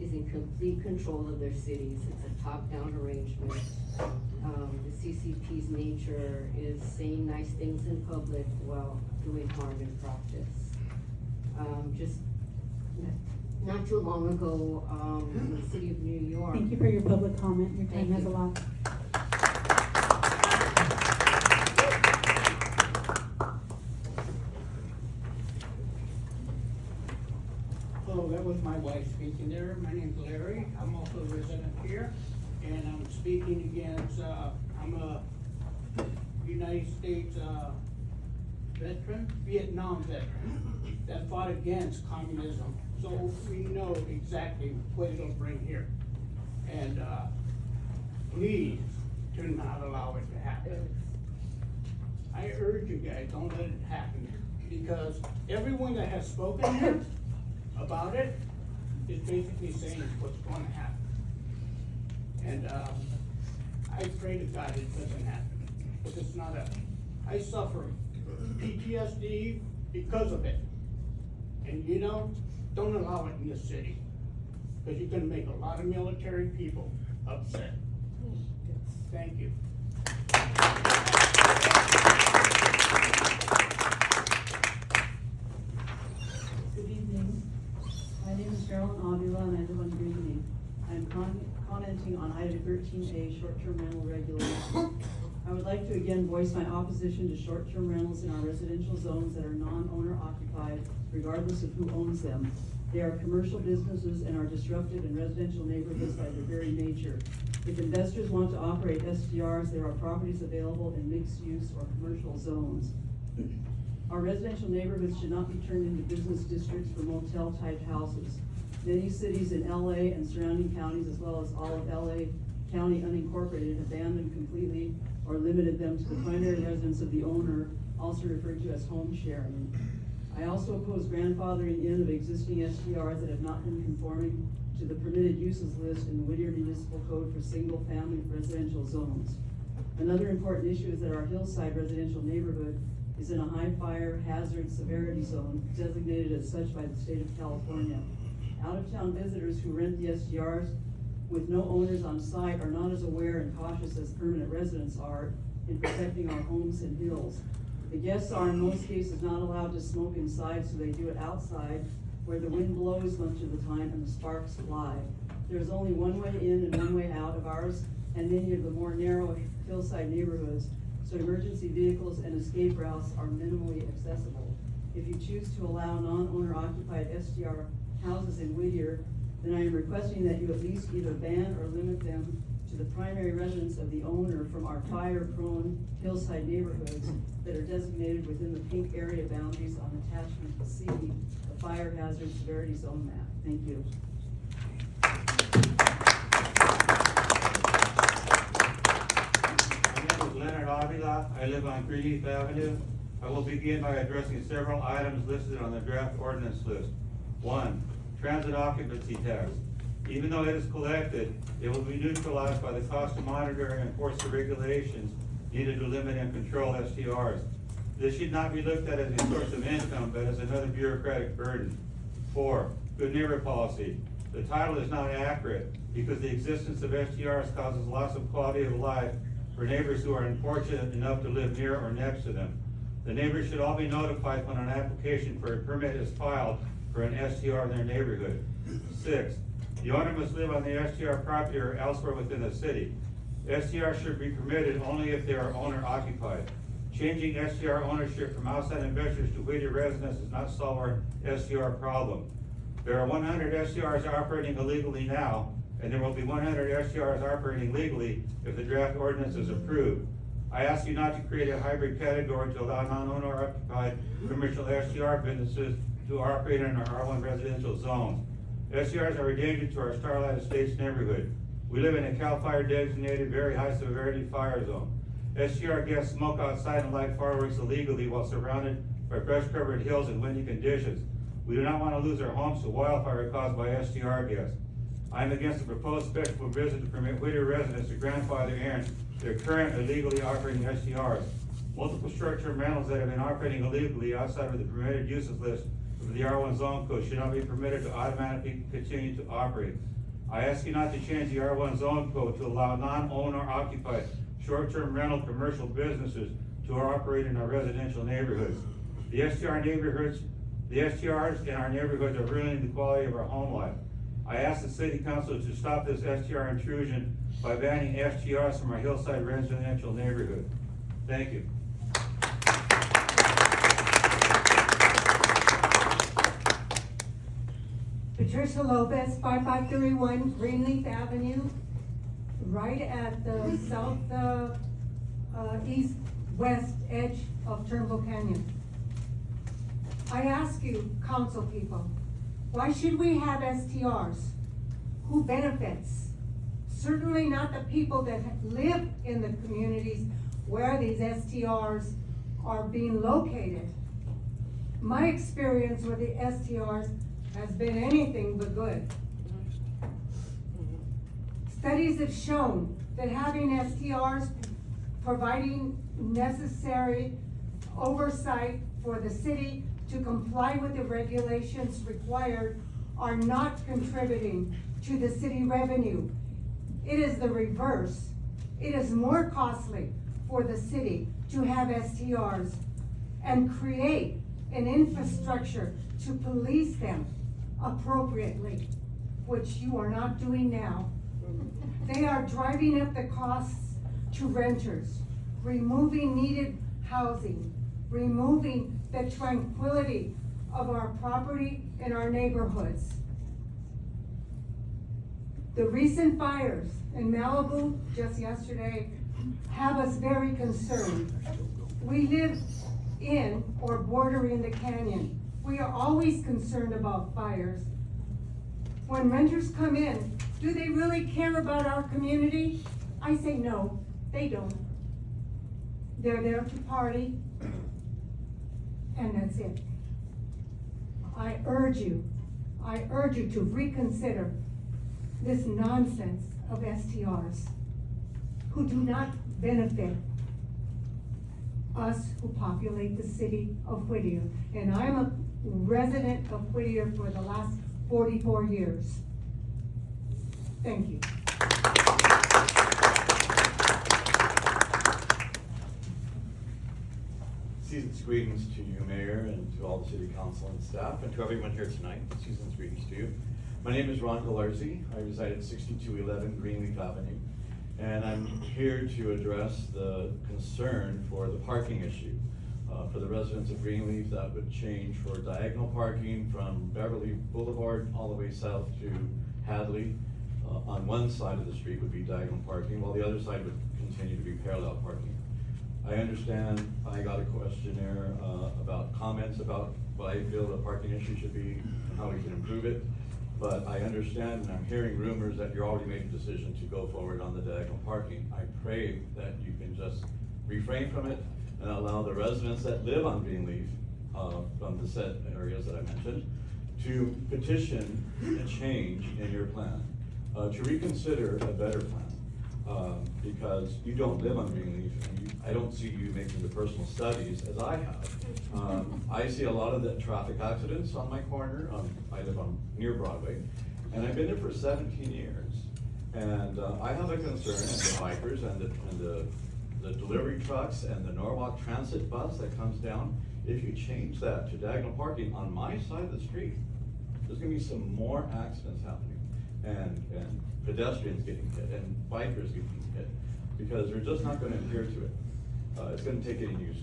is in complete control of their cities. It's a top-down arrangement. The CCP's nature is saying nice things in public while doing harm in practice. Just not too long ago, in the city of New York. Thank you for your public comment. Your time has elapsed. Hello, that was my wife speaking there. My name's Larry. I'm also a resident here, and I'm speaking against, I'm a United States veteran, Vietnam veteran, that fought against communism. So we know exactly what it'll bring here. And please do not allow it to happen. I urge you guys, don't let it happen, because everyone that has spoken here about it is basically saying what's going to happen. And I pray to God it doesn't happen, because it's not I suffer PTSD because of it. And you know, don't allow it in this city, because you're gonna make a lot of military people upset. Thank you. Good evening. My name is Carolyn Avila and I live on Green. I'm commenting on item 13A, short-term rental regulations. I would like to again voice my opposition to short-term rentals in our residential zones that are non-owner occupied, regardless of who owns them. They are commercial businesses and are disruptive in residential neighborhoods by their very nature. If investors want to operate STRs, there are properties available in mixed-use or commercial zones. Our residential neighborhoods should not be turned into business districts for motel-type houses. Many cities in LA and surrounding counties, as well as all of LA County unincorporated, abandoned completely or limited them to the primary residence of the owner, also referred to as home sharing. I also oppose grandfathering in of existing STRs that have not been conforming to the permitted uses list in the Whittier Municipal Code for single-family residential zones. Another important issue is that our hillside residential neighborhood is in a high fire hazard severity zone, designated as such by the state of California. Out-of-town visitors who rent the STRs with no owners on site are not as aware and cautious as permanent residents are in protecting our homes and hills. The guests are in most cases not allowed to smoke inside, so they do it outside where the wind blows much of the time and the sparks fly. There's only one way in and one way out of ours and many of the more narrow hillside neighborhoods, so emergency vehicles and escape routes are minimally accessible. If you choose to allow non-owner occupied STR houses in Whittier, then I am requesting that you at least either ban or limit them to the primary residence of the owner from our fire-prone hillside neighborhoods that are designated within the pink area boundaries on attachment C, the fire hazard severity zone map. Thank you. Dutra. I live on Greenleaf Avenue. I will begin by addressing several items listed on the draft ordinance list. 1, transit occupancy tax. Even though it is collected, it will be neutralized by the cost to monitor and enforce the regulations needed to limit and control STRs. This should not be looked at as a source of income, but as another bureaucratic burden. 4, good neighbor policy. The title is not accurate because the existence of STRs causes loss of quality of life for neighbors who are unfortunate enough to live near or next to them. The neighbors should all be notified when an application for a permit is filed for an STR in their neighborhood. 6, the owner must live on the STR property or elsewhere within the city. STR should be permitted only if they are owner occupied. Changing STR ownership from outside investors to Whittier residents does not solve our STR problem. There are 100 STRs operating illegally now, and there will be 100 STRs operating legally if the draft ordinance is approved. I ask you not to create a hybrid category to allow non-owner occupied commercial STR businesses to operate in our R1 residential zones. STRs are a danger to our Starlight Estates neighborhood. We live in a CAL FIRE designated very high severity fire zone. STR guests smoke outside and light fireworks illegally while surrounded by brush-covered hills and windy conditions. We do not want to lose our homes to wildfire caused by STR guests. I am against the proposed special provision to permit Whittier residents to grandfather in their current illegally operating STRs. Multiple short-term rentals that have been operating illegally outside of the permitted uses list of the R1 zone code should not be permitted to automatically continue to operate. I ask you not to change the R1 zone code to allow non-owner occupied short-term rental commercial businesses to operate in our residential neighborhoods. The STRs in our neighborhoods are ruining the quality of our home life. I ask the city council to stop this STR intrusion by banning STRs from our hillside residential neighborhood. Thank you. Patricia Lopez, 5531 Greenleaf Avenue, right at the east-west edge of Turnbull Canyon. I ask you, council people, why should we have STRs? Who benefits? Certainly not the people that live in the communities where these STRs are being located. My experience with the STRs has been anything but good. Studies have shown that having STRs providing necessary oversight for the city to comply with the regulations required are not contributing to the city revenue. It is the reverse. It is more costly for the city to have STRs and create an infrastructure to police them appropriately, which you are not doing now. They are driving up the costs to renters, removing needed housing, removing the tranquility of our property and our neighborhoods. The recent fires in Malibu just yesterday have us very concerned. We live in or bordering the canyon. We are always concerned about fires. When renters come in, do they really care about our community? I say no, they don't. They're there to party, and that's it. I urge you to reconsider this nonsense of STRs who do not benefit us who populate the city of Whittier. And I'm a resident of Whittier for the last 44 years. Thank you. Season's greetings to you, Mayor, and to all the City Council and staff, and to everyone here tonight. Season's greetings to you. My name is Ron Galarzi. I reside at 6211 Greenleaf Avenue, and I'm here to address the concern for the parking issue. For the residents of Greenleaf, that would change for diagonal parking from Beverly Boulevard all the way south to Hadley. On one side of the street would be diagonal parking, while the other side would continue to be parallel parking. I understand I got a questionnaire about comments about what I feel the parking issue should be and how we can improve it. But I understand, and I'm hearing rumors that you already made a decision to go forward on the diagonal parking. I pray that you can just refrain from it and allow the residents that live on Greenleaf, from the set areas that I mentioned, to petition a change in your plan, to reconsider a better plan, because you don't live on Greenleaf, and I don't see you making the personal studies as I have. I see a lot of the traffic accidents on my corner. I live near Broadway, and I've been there for 17 years. And I have a concern, and the bikers and the delivery trucks and the Norwalk transit bus that comes down, if you change that to diagonal parking on my side of the street, there's gonna be some more accidents happening, and pedestrians getting hit, and bikers getting hit, because they're just not gonna adhere to it. It's gonna take getting used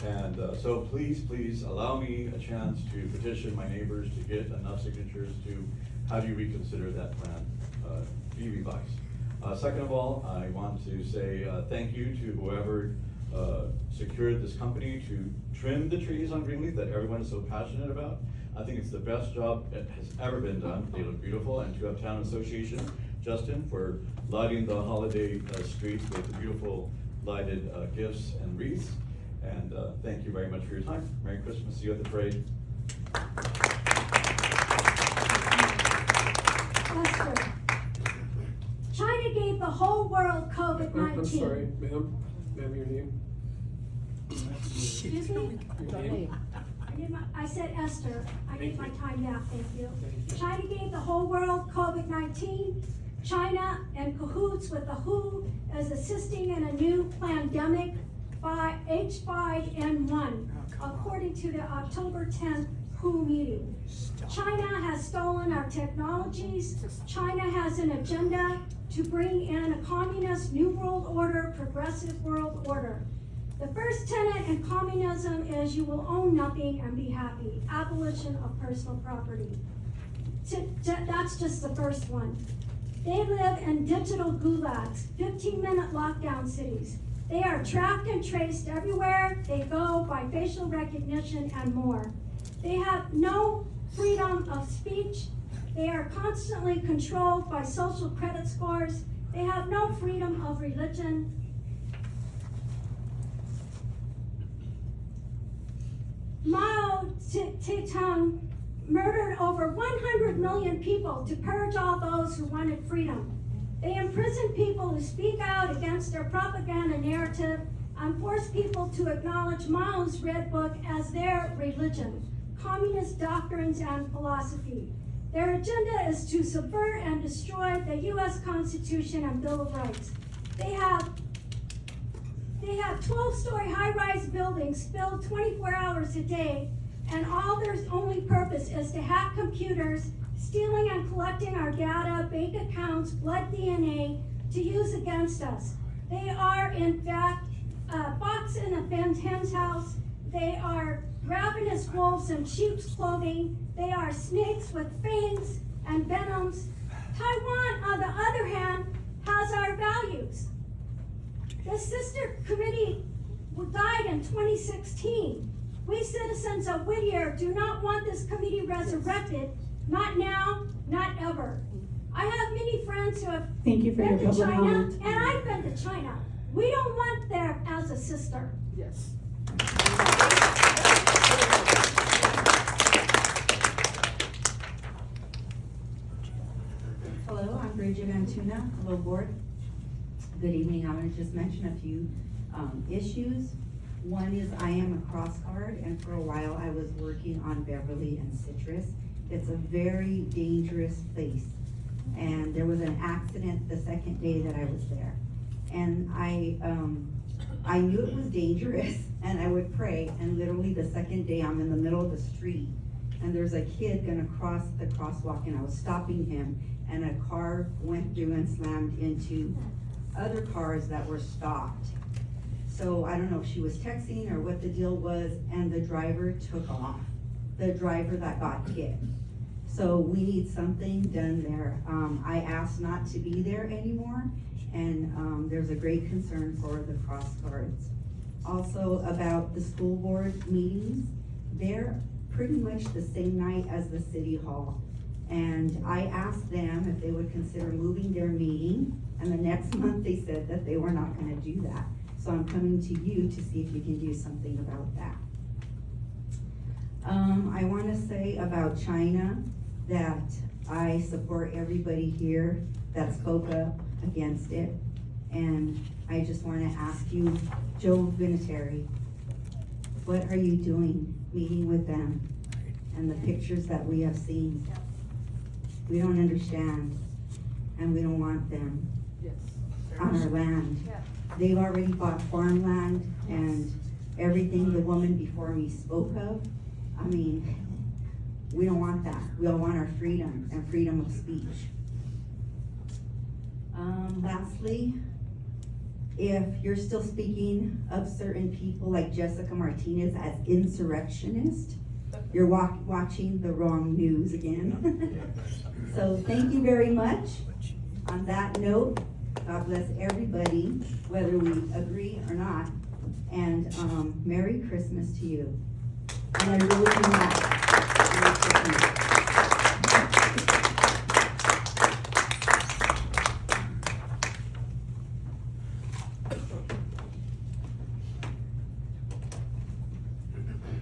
to. And so please allow me a chance to petition my neighbors to get enough signatures to have you reconsider that plan, be revised. Second of all, I want to say thank you to whoever secured this company to trim the trees on Greenleaf that everyone is so passionate about. I think it's the best job that has ever been done. They look beautiful. And to Uptown Association, Justin, for lighting the holiday streets with the beautiful lighted gifts and wreaths. And thank you very much for your time. Merry Christmas. See you at the parade. Esther, China gave the whole world COVID-19. I'm sorry, ma'am, your name? Excuse me? Your name? I said Esther. I Thank need my you. time now, thank you. Thank you. China gave the whole world COVID-19. China, in cahoots with the WHO, is assisting in a new pandemic by H5N1, according to the October 10th WHO meeting. China has stolen our technologies. China has an agenda to bring in a communist new world order, progressive world order. The first tenet in communism is you will own nothing and be happy. Abolition of personal property. That's just the first one. They live in digital gulags, 15-minute lockdown cities. They are tracked and traced everywhere they go by facial recognition and more. They have no freedom of speech. They are constantly controlled by social credit scores. They have no freedom of religion. Mao Zedong murdered over 100 million people to purge all those who wanted freedom. They imprison people who speak out against their propaganda narrative and force people to acknowledge Mao's Red Book as their religion, communist doctrines and philosophy. Their agenda is to subvert and destroy the U.S. Constitution and Bill of Rights. They have 12-story high-rise buildings filled 24 hours a day, and all their only purpose is to hack computers, stealing and collecting our data, bank accounts, blood DNA to use against us. They are, in fact, a fox in a hen's house. They are ravenous wolves in sheep's clothing. They are snakes with fangs and venoms. Taiwan, on the other hand, has our values. The sister committee died in 2016. We citizens of Whittier do not want this committee resurrected, not now, not ever. I have many friends who have Thank you for been your to public China, comment. and I've been to China. We don't want them as a sister. Yes. Hello, I'm Bridget Antuna. Hello, board. Good evening. I want to just mention a few issues. One is I am a cross guard, and for a while I was working on Beverly and Citrus. It's a very dangerous place. And there was an accident the second day that I was there. And I knew it was dangerous, and I would pray, and literally the second day I'm in the middle of the street, and there's a kid gonna cross the crosswalk, and I was stopping him, and a car went through and slammed into other cars that were stopped. So I don't know if she was texting or what the deal was, and the driver took off, the driver that got hit. So we need something done there. I asked not to be there anymore, and there's a great concern for the cross guards. Also about the school board meetings, they're pretty much the same night as the city hall. And I asked them if they would consider moving their meeting, and the next month they said that they were not gonna do that. So I'm coming to you to see if you can do something about that. I wanna say about China that I support everybody here that spoke up against it. And I just wanna ask you, Joe Vinatieri, what are you doing, meeting with them? And the pictures that we have seen, we don't understand, and we don't want them on our land. They've already bought farmland and everything the woman before me spoke of. I mean, we don't want that. We all want our freedom and freedom of speech. Lastly, if you're still speaking of certain people like Jessica Martinez as insurrectionists, you're watching the wrong news again. So thank you very much. On that note, God bless everybody, whether we agree or not, and Merry Christmas to you. And I really mean that. Merry Christmas.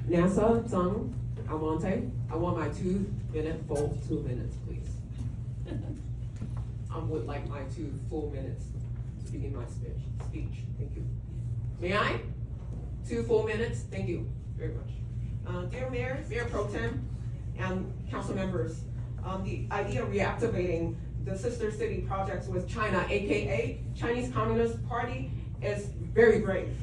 NASA, Sung, Almonte, I want my 2-minute full 2 minutes, please. I would like my 2 full minutes to begin my speech. Thank you. May I? 2 full minutes? Thank you very much. Dear Mayor, Mayor Pro Tem, and council members, the idea of reactivating the sister city projects with China, AKA Chinese Communist Party, is very brave.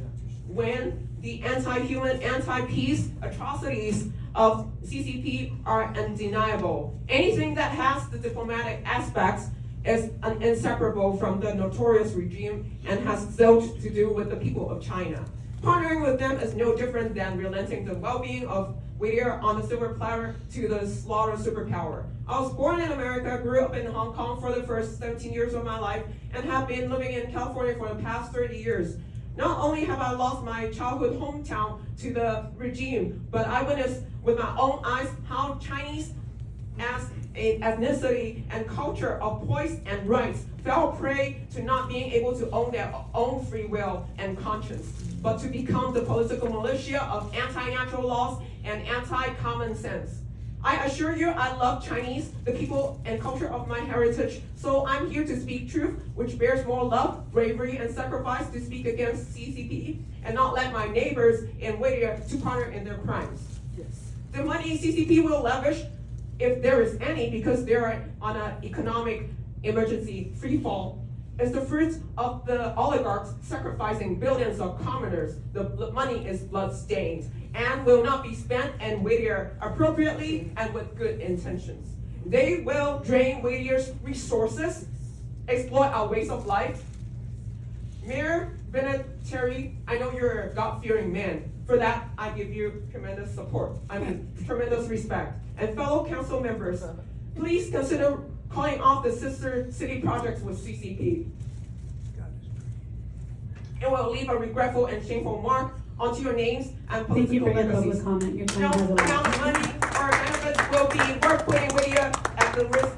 When the anti-human, anti-peace atrocities of CCP are undeniable. Anything that has the diplomatic aspects is inseparable from the notorious regime and has zilch to do with the people of China. Partnering with them is no different than relenting the well-being of Whittier on the silver platter to the slaughter superpower. I was born in America, grew up in Hong Kong for the first 17 years of my life, and have been living in California for the past 30 years. Not only have I lost my childhood hometown to the regime, but I witnessed with my own eyes how Chinese as an ethnicity and culture of poise and rights fell prey to not being able to own their own free will and conscience, but to become the political militia of anti-natural laws and anti-common sense. I assure you, I love Chinese, the people and culture of my heritage, so I'm here to speak truth, which bears more love, bravery, and sacrifice to speak against CCP, and not let my neighbors in Whittier to partner in their crimes. The money CCP will lavish, if there is any, because they're on an economic emergency free fall, is the fruit of the oligarchs sacrificing billions of commoners. The money is blood-stained and will not be spent in Whittier appropriately and with good intentions. They will drain Whittier's resources, exploit our ways of life. Mayor Vinatieri, I know you're a God-fearing man. For that, I give you tremendous support. I mean, tremendous respect. And fellow council members, please consider calling off the sister city projects with CCP. It will leave a regretful and shameful mark onto your names and Thank you political for your legacies. public comment. Your time No has amount elapsed. of money or benefits will be worth putting Whittier at the risk,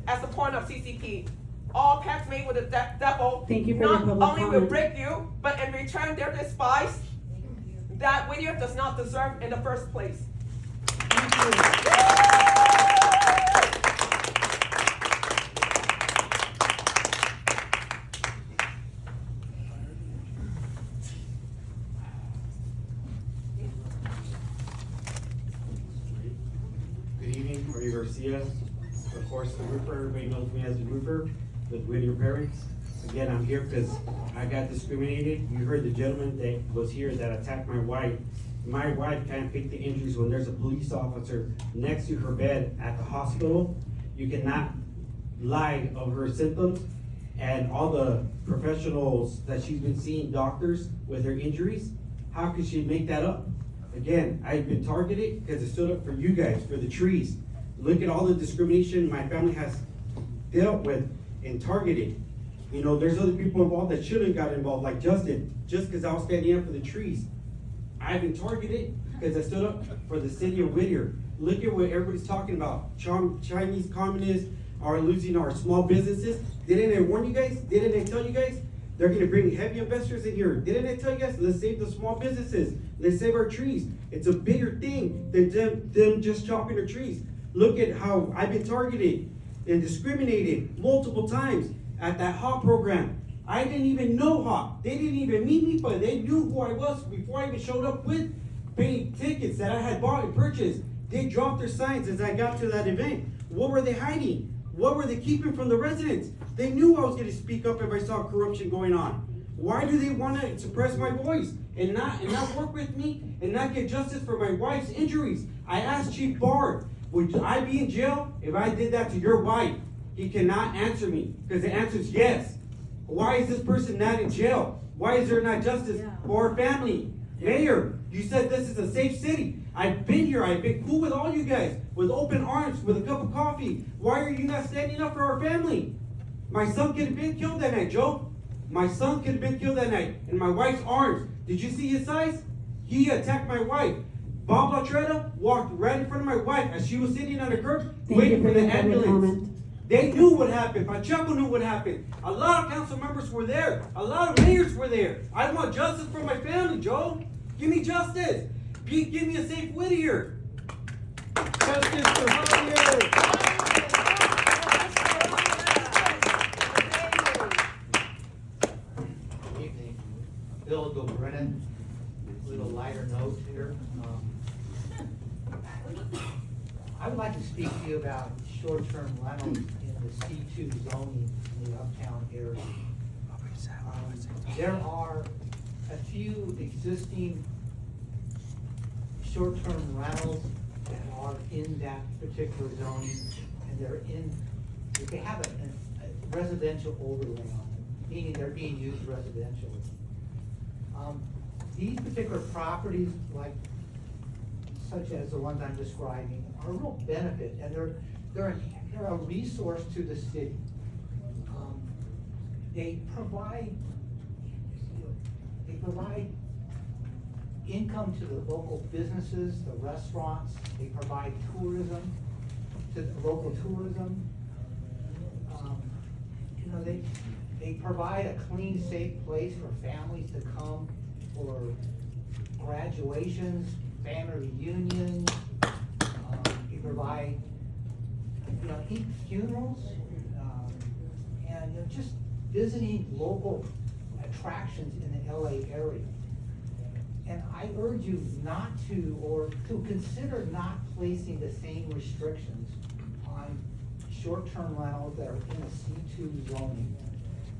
as the point of CCP. All pacts made with the devil Thank you for your not public only will comment. break you, but in return they're despised that Whittier does not deserve in the first place. Good evening, Maria Garcia. Of course, the roofer, everybody knows me as the roofer, with Whittier parents. Again, I'm here because I got discriminated. You heard the gentleman that was here that attacked my wife. My wife can't pick the injuries when there's a police officer next to her bed at the hospital. You cannot lie of her symptoms and all the professionals that she's been seeing, doctors with her injuries. How could she make that up? Again, I've been targeted because I stood up for you guys, for the trees. Look at all the discrimination my family has dealt with and targeted. You know, there's other people involved that shouldn't got involved, like Justin, just because I was standing up for the trees. I've been targeted because I stood up for the city of Whittier. Look at what everybody's talking about. Chinese communists are losing our small businesses. Didn't they warn you guys? Didn't they tell you guys They're gonna bring heavy investors in here. Didn't I tell you guys, let's save the small businesses, let's save our trees. It's a bigger thing than them just chopping their trees. Look at how I've been targeted and discriminated multiple times at that HOP program. I didn't even know HOP. They didn't even meet me, but they knew who I was before I even showed up with paying tickets that I had bought and purchased. They dropped their signs as I got to that event. What were they hiding? What were they keeping from the residents? They knew I was gonna speak up if I saw corruption going on. Why do they wanna suppress my voice and not work with me and not get justice for my wife's injuries? I asked Chief Barr, would I be in jail if I did that to your wife? He cannot answer me, because the answer is yes. Why is this person not in jail? Why is there not justice for our family? Mayor, you said this is a safe city. I've been here, I've been cool with all you guys, with open arms, with a cup of coffee. Why are you not standing up for our family? My son could have been killed that night, Joe. My son could have been killed that night in my wife's arms. Did you see his size? He attacked my wife. Bob Latretta walked right in front of my wife as she was sitting on the curb waiting for the ambulance. They knew what happened. Pacheco knew what happened. A lot of council members were there. A lot of mayors were there. I want justice for my family, Joe. Give me justice. Give me a safe Whittier. Justice for Whittier. Evening. Bill Brennan, a little lighter note here. I would like to speak to you about short-term rentals in the C2 zoning in the uptown area. There are a few existing short-term rentals that are in that particular zoning, and they have a residential overlay on them, meaning they're being used residentially. These particular properties, such as the ones I'm describing, are a real benefit, and they're a resource to the city. They provide income to the local businesses, the restaurants. They provide tourism to the local tourism. They provide a clean, safe place for families to come for graduations, family reunions. They provide, funerals, and just visiting local attractions in the LA area. And I urge you not to, or to consider not placing the same restrictions on short-term rentals that are in a C2 zoning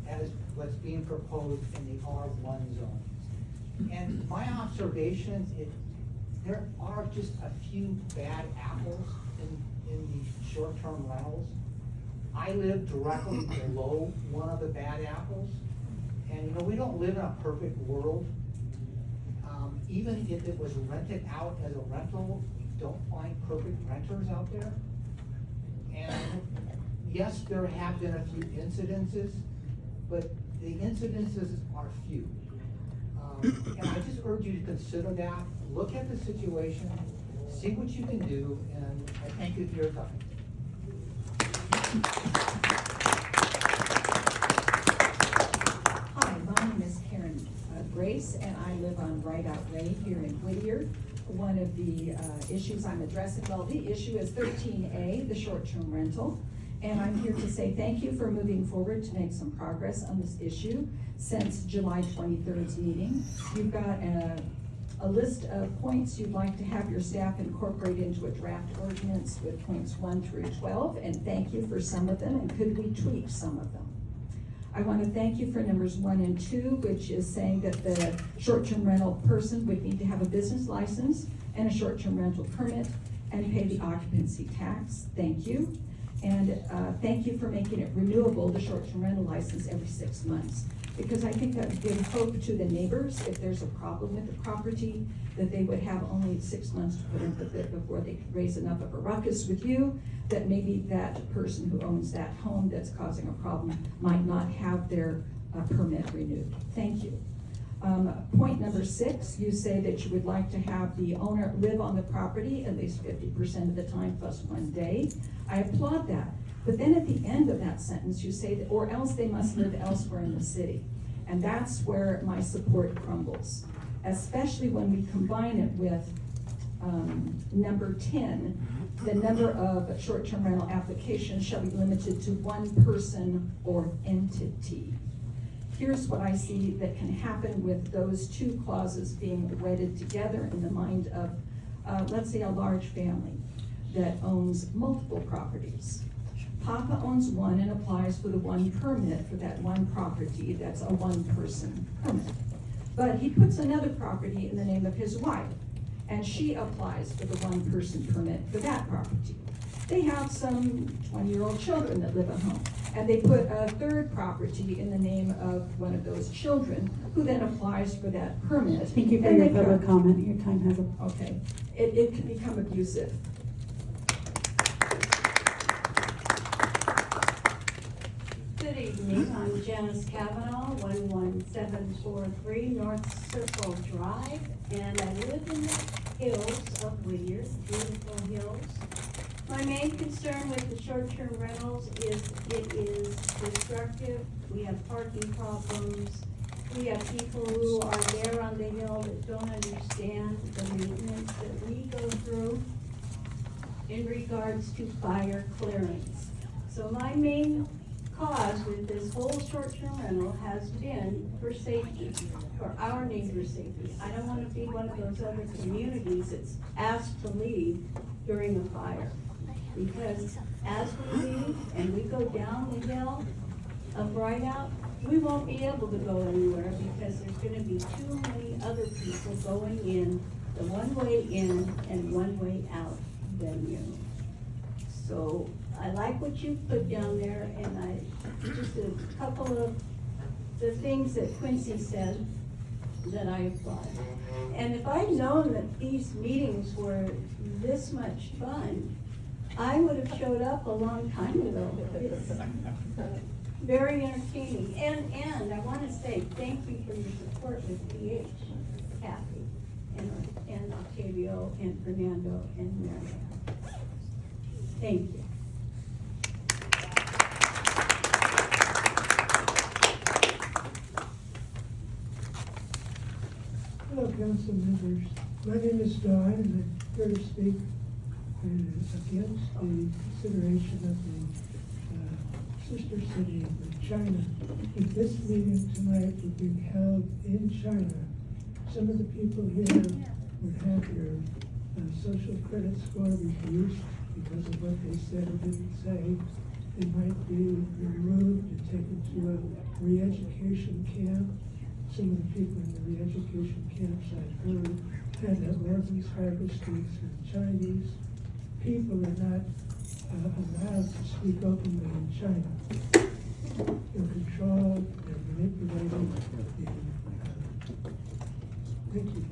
as what's being proposed in the R1 zone. And my observations, there are just a few bad apples in these short-term rentals. I live directly below one of the bad apples, and we don't live in a perfect world. Even if it was rented out as a rental, we don't find perfect renters out there. And yes, there have been a few incidences, but the incidences are few. And I just urge you to consider that, look at the situation, see what you can do, and I thank you for your time. Hi, my name is Karen Grace, and I live on Rideout Way here in Whittier. One of the issues I'm addressing, the issue is 13A, the short-term rental. And I'm here to say thank you for moving forward to make some progress on this issue since July 23rd's meeting. You've got a list of points you'd like to have your staff incorporate into a draft ordinance with points 1 through 12, and thank you for some of them, and could we tweak some of them? I want to thank you for numbers 1 and 2, which is saying that the short-term rental person would need to have a business license and a short-term rental permit and pay the occupancy tax. Thank you. And thank you for making it renewable, the short-term rental license, every 6 months. Because I think that would give hope to the neighbors if there's a problem with the property, that they would have only 6 months to put up with it before they could raise enough of a ruckus with you, that maybe that person who owns that home that's causing a problem might not have their permit renewed. Thank you. Point number 6, you say that you would like to have the owner live on the property at least 50% of the time plus 1 day. I applaud that. But then at the end of that sentence, you say that, or else they must live elsewhere in the city. And that's where my support crumbles, especially when we combine it with number 10, the number of short-term rental applications shall be limited to one person or entity. Here's what I see that can happen with those two clauses being wedded together in the mind of, let's say, a large family that owns multiple properties. Papa owns one and applies for the one permit for that one property. That's a one-person permit. But he puts another property in the name of his wife, and she applies for the one-person permit for that property. They have some 20-year-old children that live at home, and they put a third property in the name of one of those children, who then applies for that permit. Thank you for And your they've got- public comment. Your time has a. Okay, it can become abusive. Good evening, I'm Janice Cavanaugh, 11743 North Circle Drive, and I live in the hills of Whittier, beautiful hills. My main concern with the short-term rentals is it is destructive. We have parking problems. We have people who are there on the hill that don't understand the maintenance that we go through in regards to fire clearance. So my main cause with this whole short-term rental has been for safety, for our neighbor's safety. I don't want to be one of those other communities that's asked to leave during a fire. Because as we leave and we go down the hill of Brightout, we won't be able to go anywhere because there's gonna be too many other people going in, the one way in and one way out venue. So I like what you put down there, and just a couple of the things that Quincy said that I applaud. And if I'd known that these meetings were this much fun, I would have showed up a long time ago. It's very entertaining. And I want to say thank you for your support with PH, Kathy, and Octavio, and Fernando, and Marianne. Thank you. Hello, council members. My name is Don, and I'm here to speak against the consideration of the sister city of China. If this meeting tonight would be held in China, some of the people here would have their social credit score reduced because of what they said or didn't say. They might be removed and taken to a re-education camp. Some of the people in the re-education camps I've heard had orphans harvested through Chinese. People are not allowed to speak openly in China. They're controlled, they're manipulated. Thank you.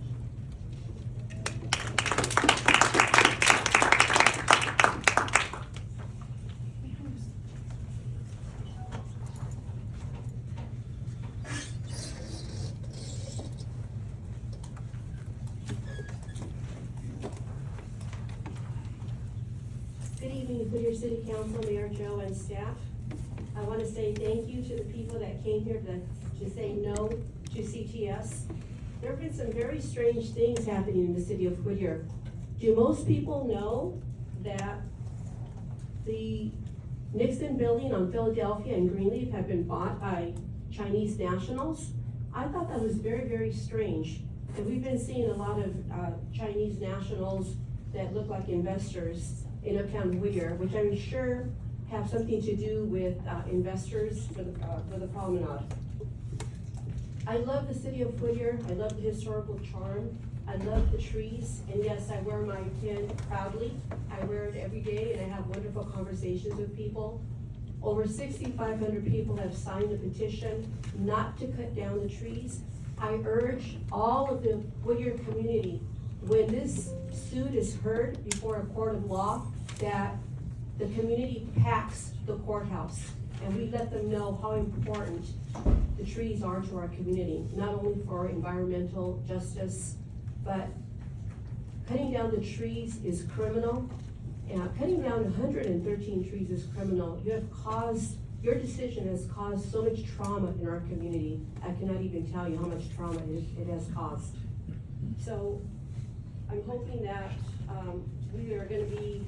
Good evening, Whittier City Council, Mayor Joe, and staff. I want to say thank you to the people that came here to say no to CTS. There have been some very strange things happening in the city of Whittier. Do most people know that the Nixon building on Philadelphia and Greenleaf have been bought by Chinese nationals? I thought that was very, very strange. And we've been seeing a lot of Chinese nationals that look like investors in uptown Whittier, which I'm sure have something to do with investors for the promenade. I love the city of Whittier. I love the historical charm. I love the trees, and yes, I wear my pin proudly. I wear it every day, and I have wonderful conversations with people. Over 6,500 people have signed the petition not to cut down the trees. I urge all of the Whittier community, when this suit is heard before a court of law, that the community packs the courthouse, and we let them know how important the trees are to our community, not only for environmental justice, but cutting down the trees is criminal. Cutting down 113 trees is criminal. You have caused Your decision has caused so much trauma in our community. I cannot even tell you how much trauma it has caused. So I'm hoping that we are gonna be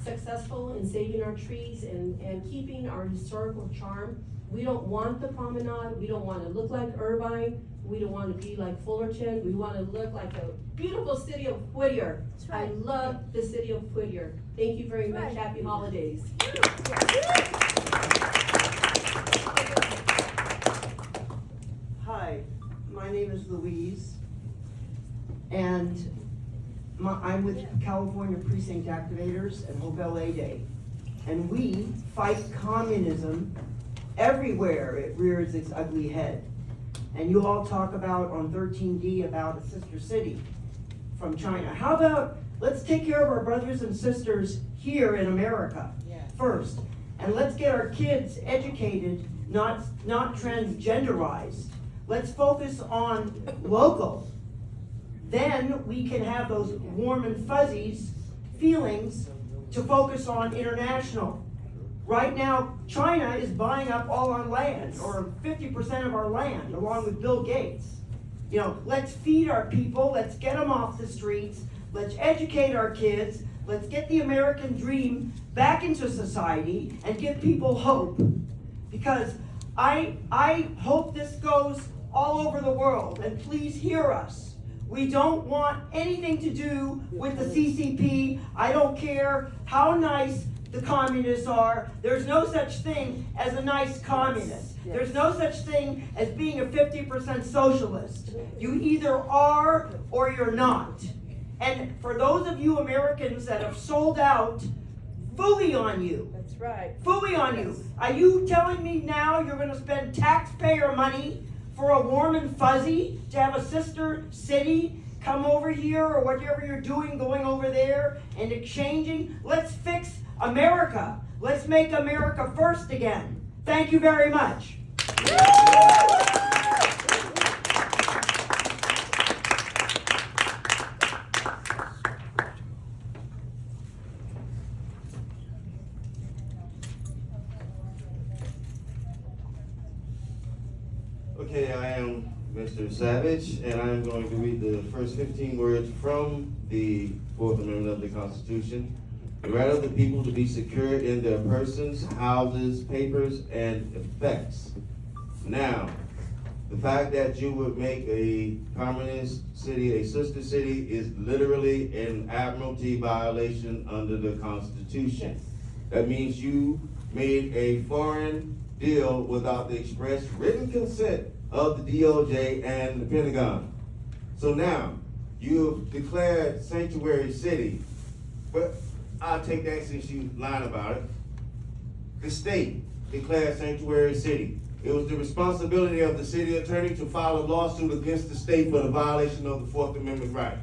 successful in saving our trees and keeping our historical charm. We don't want the promenade, we don't wanna look like Irvine, we don't wanna be like Fullerton, we wanna look like a beautiful city of Whittier. I love the city of Whittier. Thank you very much, happy holidays. Hi, my name is Louise, and I'm with California Precinct Activators and Hope LA Day. And we fight communism everywhere it rears its ugly head. And you all talk about on 13D about a sister city from China. How about, let's take care of our brothers and sisters here in America first. And let's get our kids educated, not transgenderized. Let's focus on local. Then we can have those warm and fuzzies feelings to focus on international. Right now, China is buying up all our land, or 50% of our land, along with Bill Gates. You know, let's feed our people, let's get them off the streets, let's educate our kids, let's get the American dream back into society and give people hope. Because I hope this goes all over the world, and please hear us. We don't want anything to do with the CCP. I don't care how nice the communists are. There's no such thing as a nice communist. There's no such thing as being a 50% socialist. You either are or you're not. And for those of you Americans that have sold out, phooey on you. That's right. Phooey on you. Are you telling me now you're going to spend taxpayer money for a warm and fuzzy to have a sister city come over here, or whatever you're doing going over there and exchanging? Let's fix America. Let's make America first again. Thank you very much. Okay, I am Mr. Savage, and I am going to read the first 15 words from the Fourth Amendment of the Constitution. The right of the people to be secure in their persons, houses, papers, and effects. Now, the fact that you would make a communist city a sister city is literally an admiralty violation under the Constitution. That means you made a foreign deal without the express written consent of the DOJ and the Pentagon. So now, you've declared sanctuary city, but I'll take that since you lied about it. The state declared sanctuary city. It was the responsibility of the city attorney to file a lawsuit against the state for the violation of the Fourth Amendment right.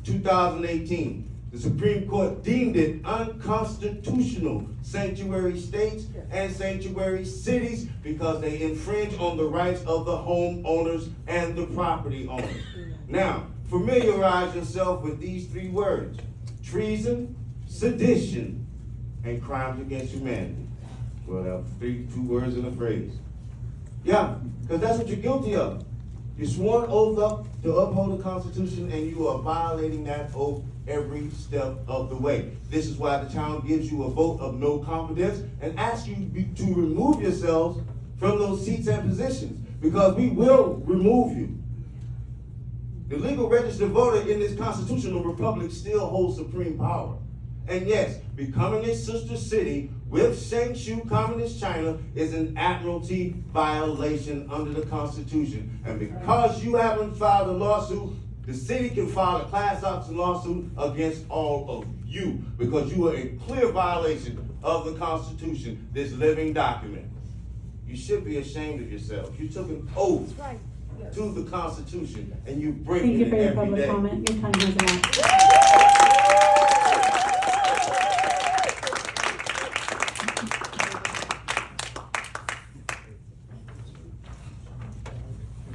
2018, the Supreme Court deemed it unconstitutional sanctuary states and sanctuary cities because they infringe on the rights of the homeowners and the property owners. Now, familiarize yourself with these three words: treason, sedition, and crimes against humanity. Well, two words in a phrase. Yeah, because that's what you're guilty of. You swore an oath up to uphold the Constitution, and you are violating that oath every step of the way. This is why the town gives you a vote of no confidence and asks you to remove yourselves from those seats and positions, because we will remove you. The legal registered voter in this constitutional republic still holds supreme power. And yes, becoming a sister city with Shengshu Communist China is an admiralty violation under the Constitution. And because you haven't filed a lawsuit, the city can file a class action lawsuit against all of you, because you are in clear violation of the Constitution, this living document. You should be ashamed of yourself. You took an oath to the Constitution, and you break it every day. Thank you for your public comment. Your time has elapsed.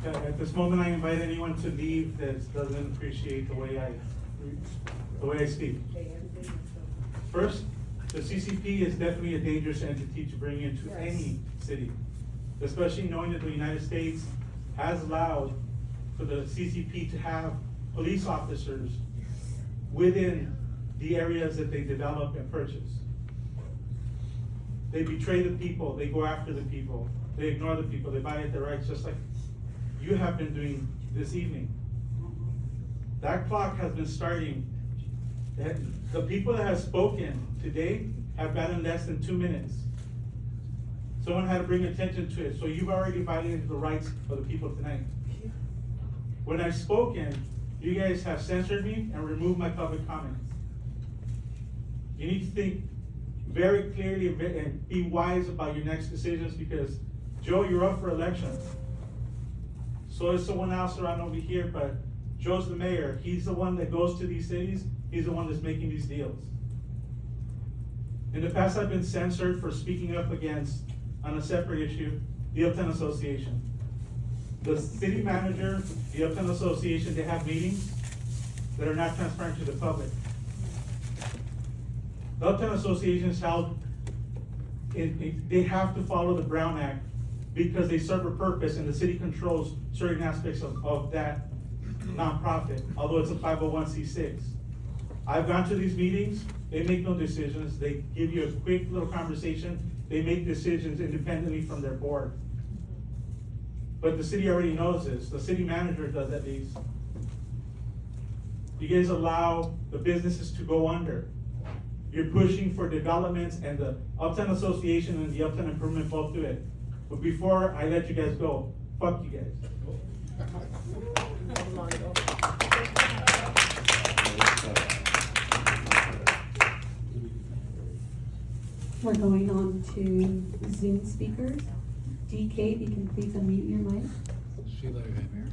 At this moment, I invite anyone to leave that doesn't appreciate the way I speak. First, The CCP is definitely a dangerous entity to bring into any city, especially knowing that the United States has allowed for the CCP to have police officers within the areas that they develop and purchase. They betray the people, they go after the people, they ignore the people, they violate their rights, just like you have been doing this evening. That clock has been starting. The people that have spoken today have gotten less than 2 minutes. Someone had to bring attention to it, so you've already violated the rights of the people tonight. When I've spoken, you guys have censored me and removed my public comments. You need to think very clearly and be wise about your next decisions, because Joe, you're up for election. So is someone else around over here, but Joe's the mayor. He's the one that goes to these cities. He's the one that's making these deals. In the past, I've been censored for speaking up against, on a separate issue, the Uptown Association. The city manager, the Uptown Association, they have meetings that are not transparent to the public. The Uptown Association is held, they have to follow the Brown Act because they serve a purpose and the city controls certain aspects of that nonprofit, although it's a 501c6. I've gone to these meetings, they make no decisions, they give you a quick little conversation, they make decisions independently from their board. But the city already knows this, the city manager does at least. You guys allow the businesses to go under. You're pushing for developments, and the Uptown Association and the Uptown Improvement both do it. But before I let you guys go, fuck you guys. We're going on to Zoom speakers. DK, if you can please unmute your mic. Sheila, you have here.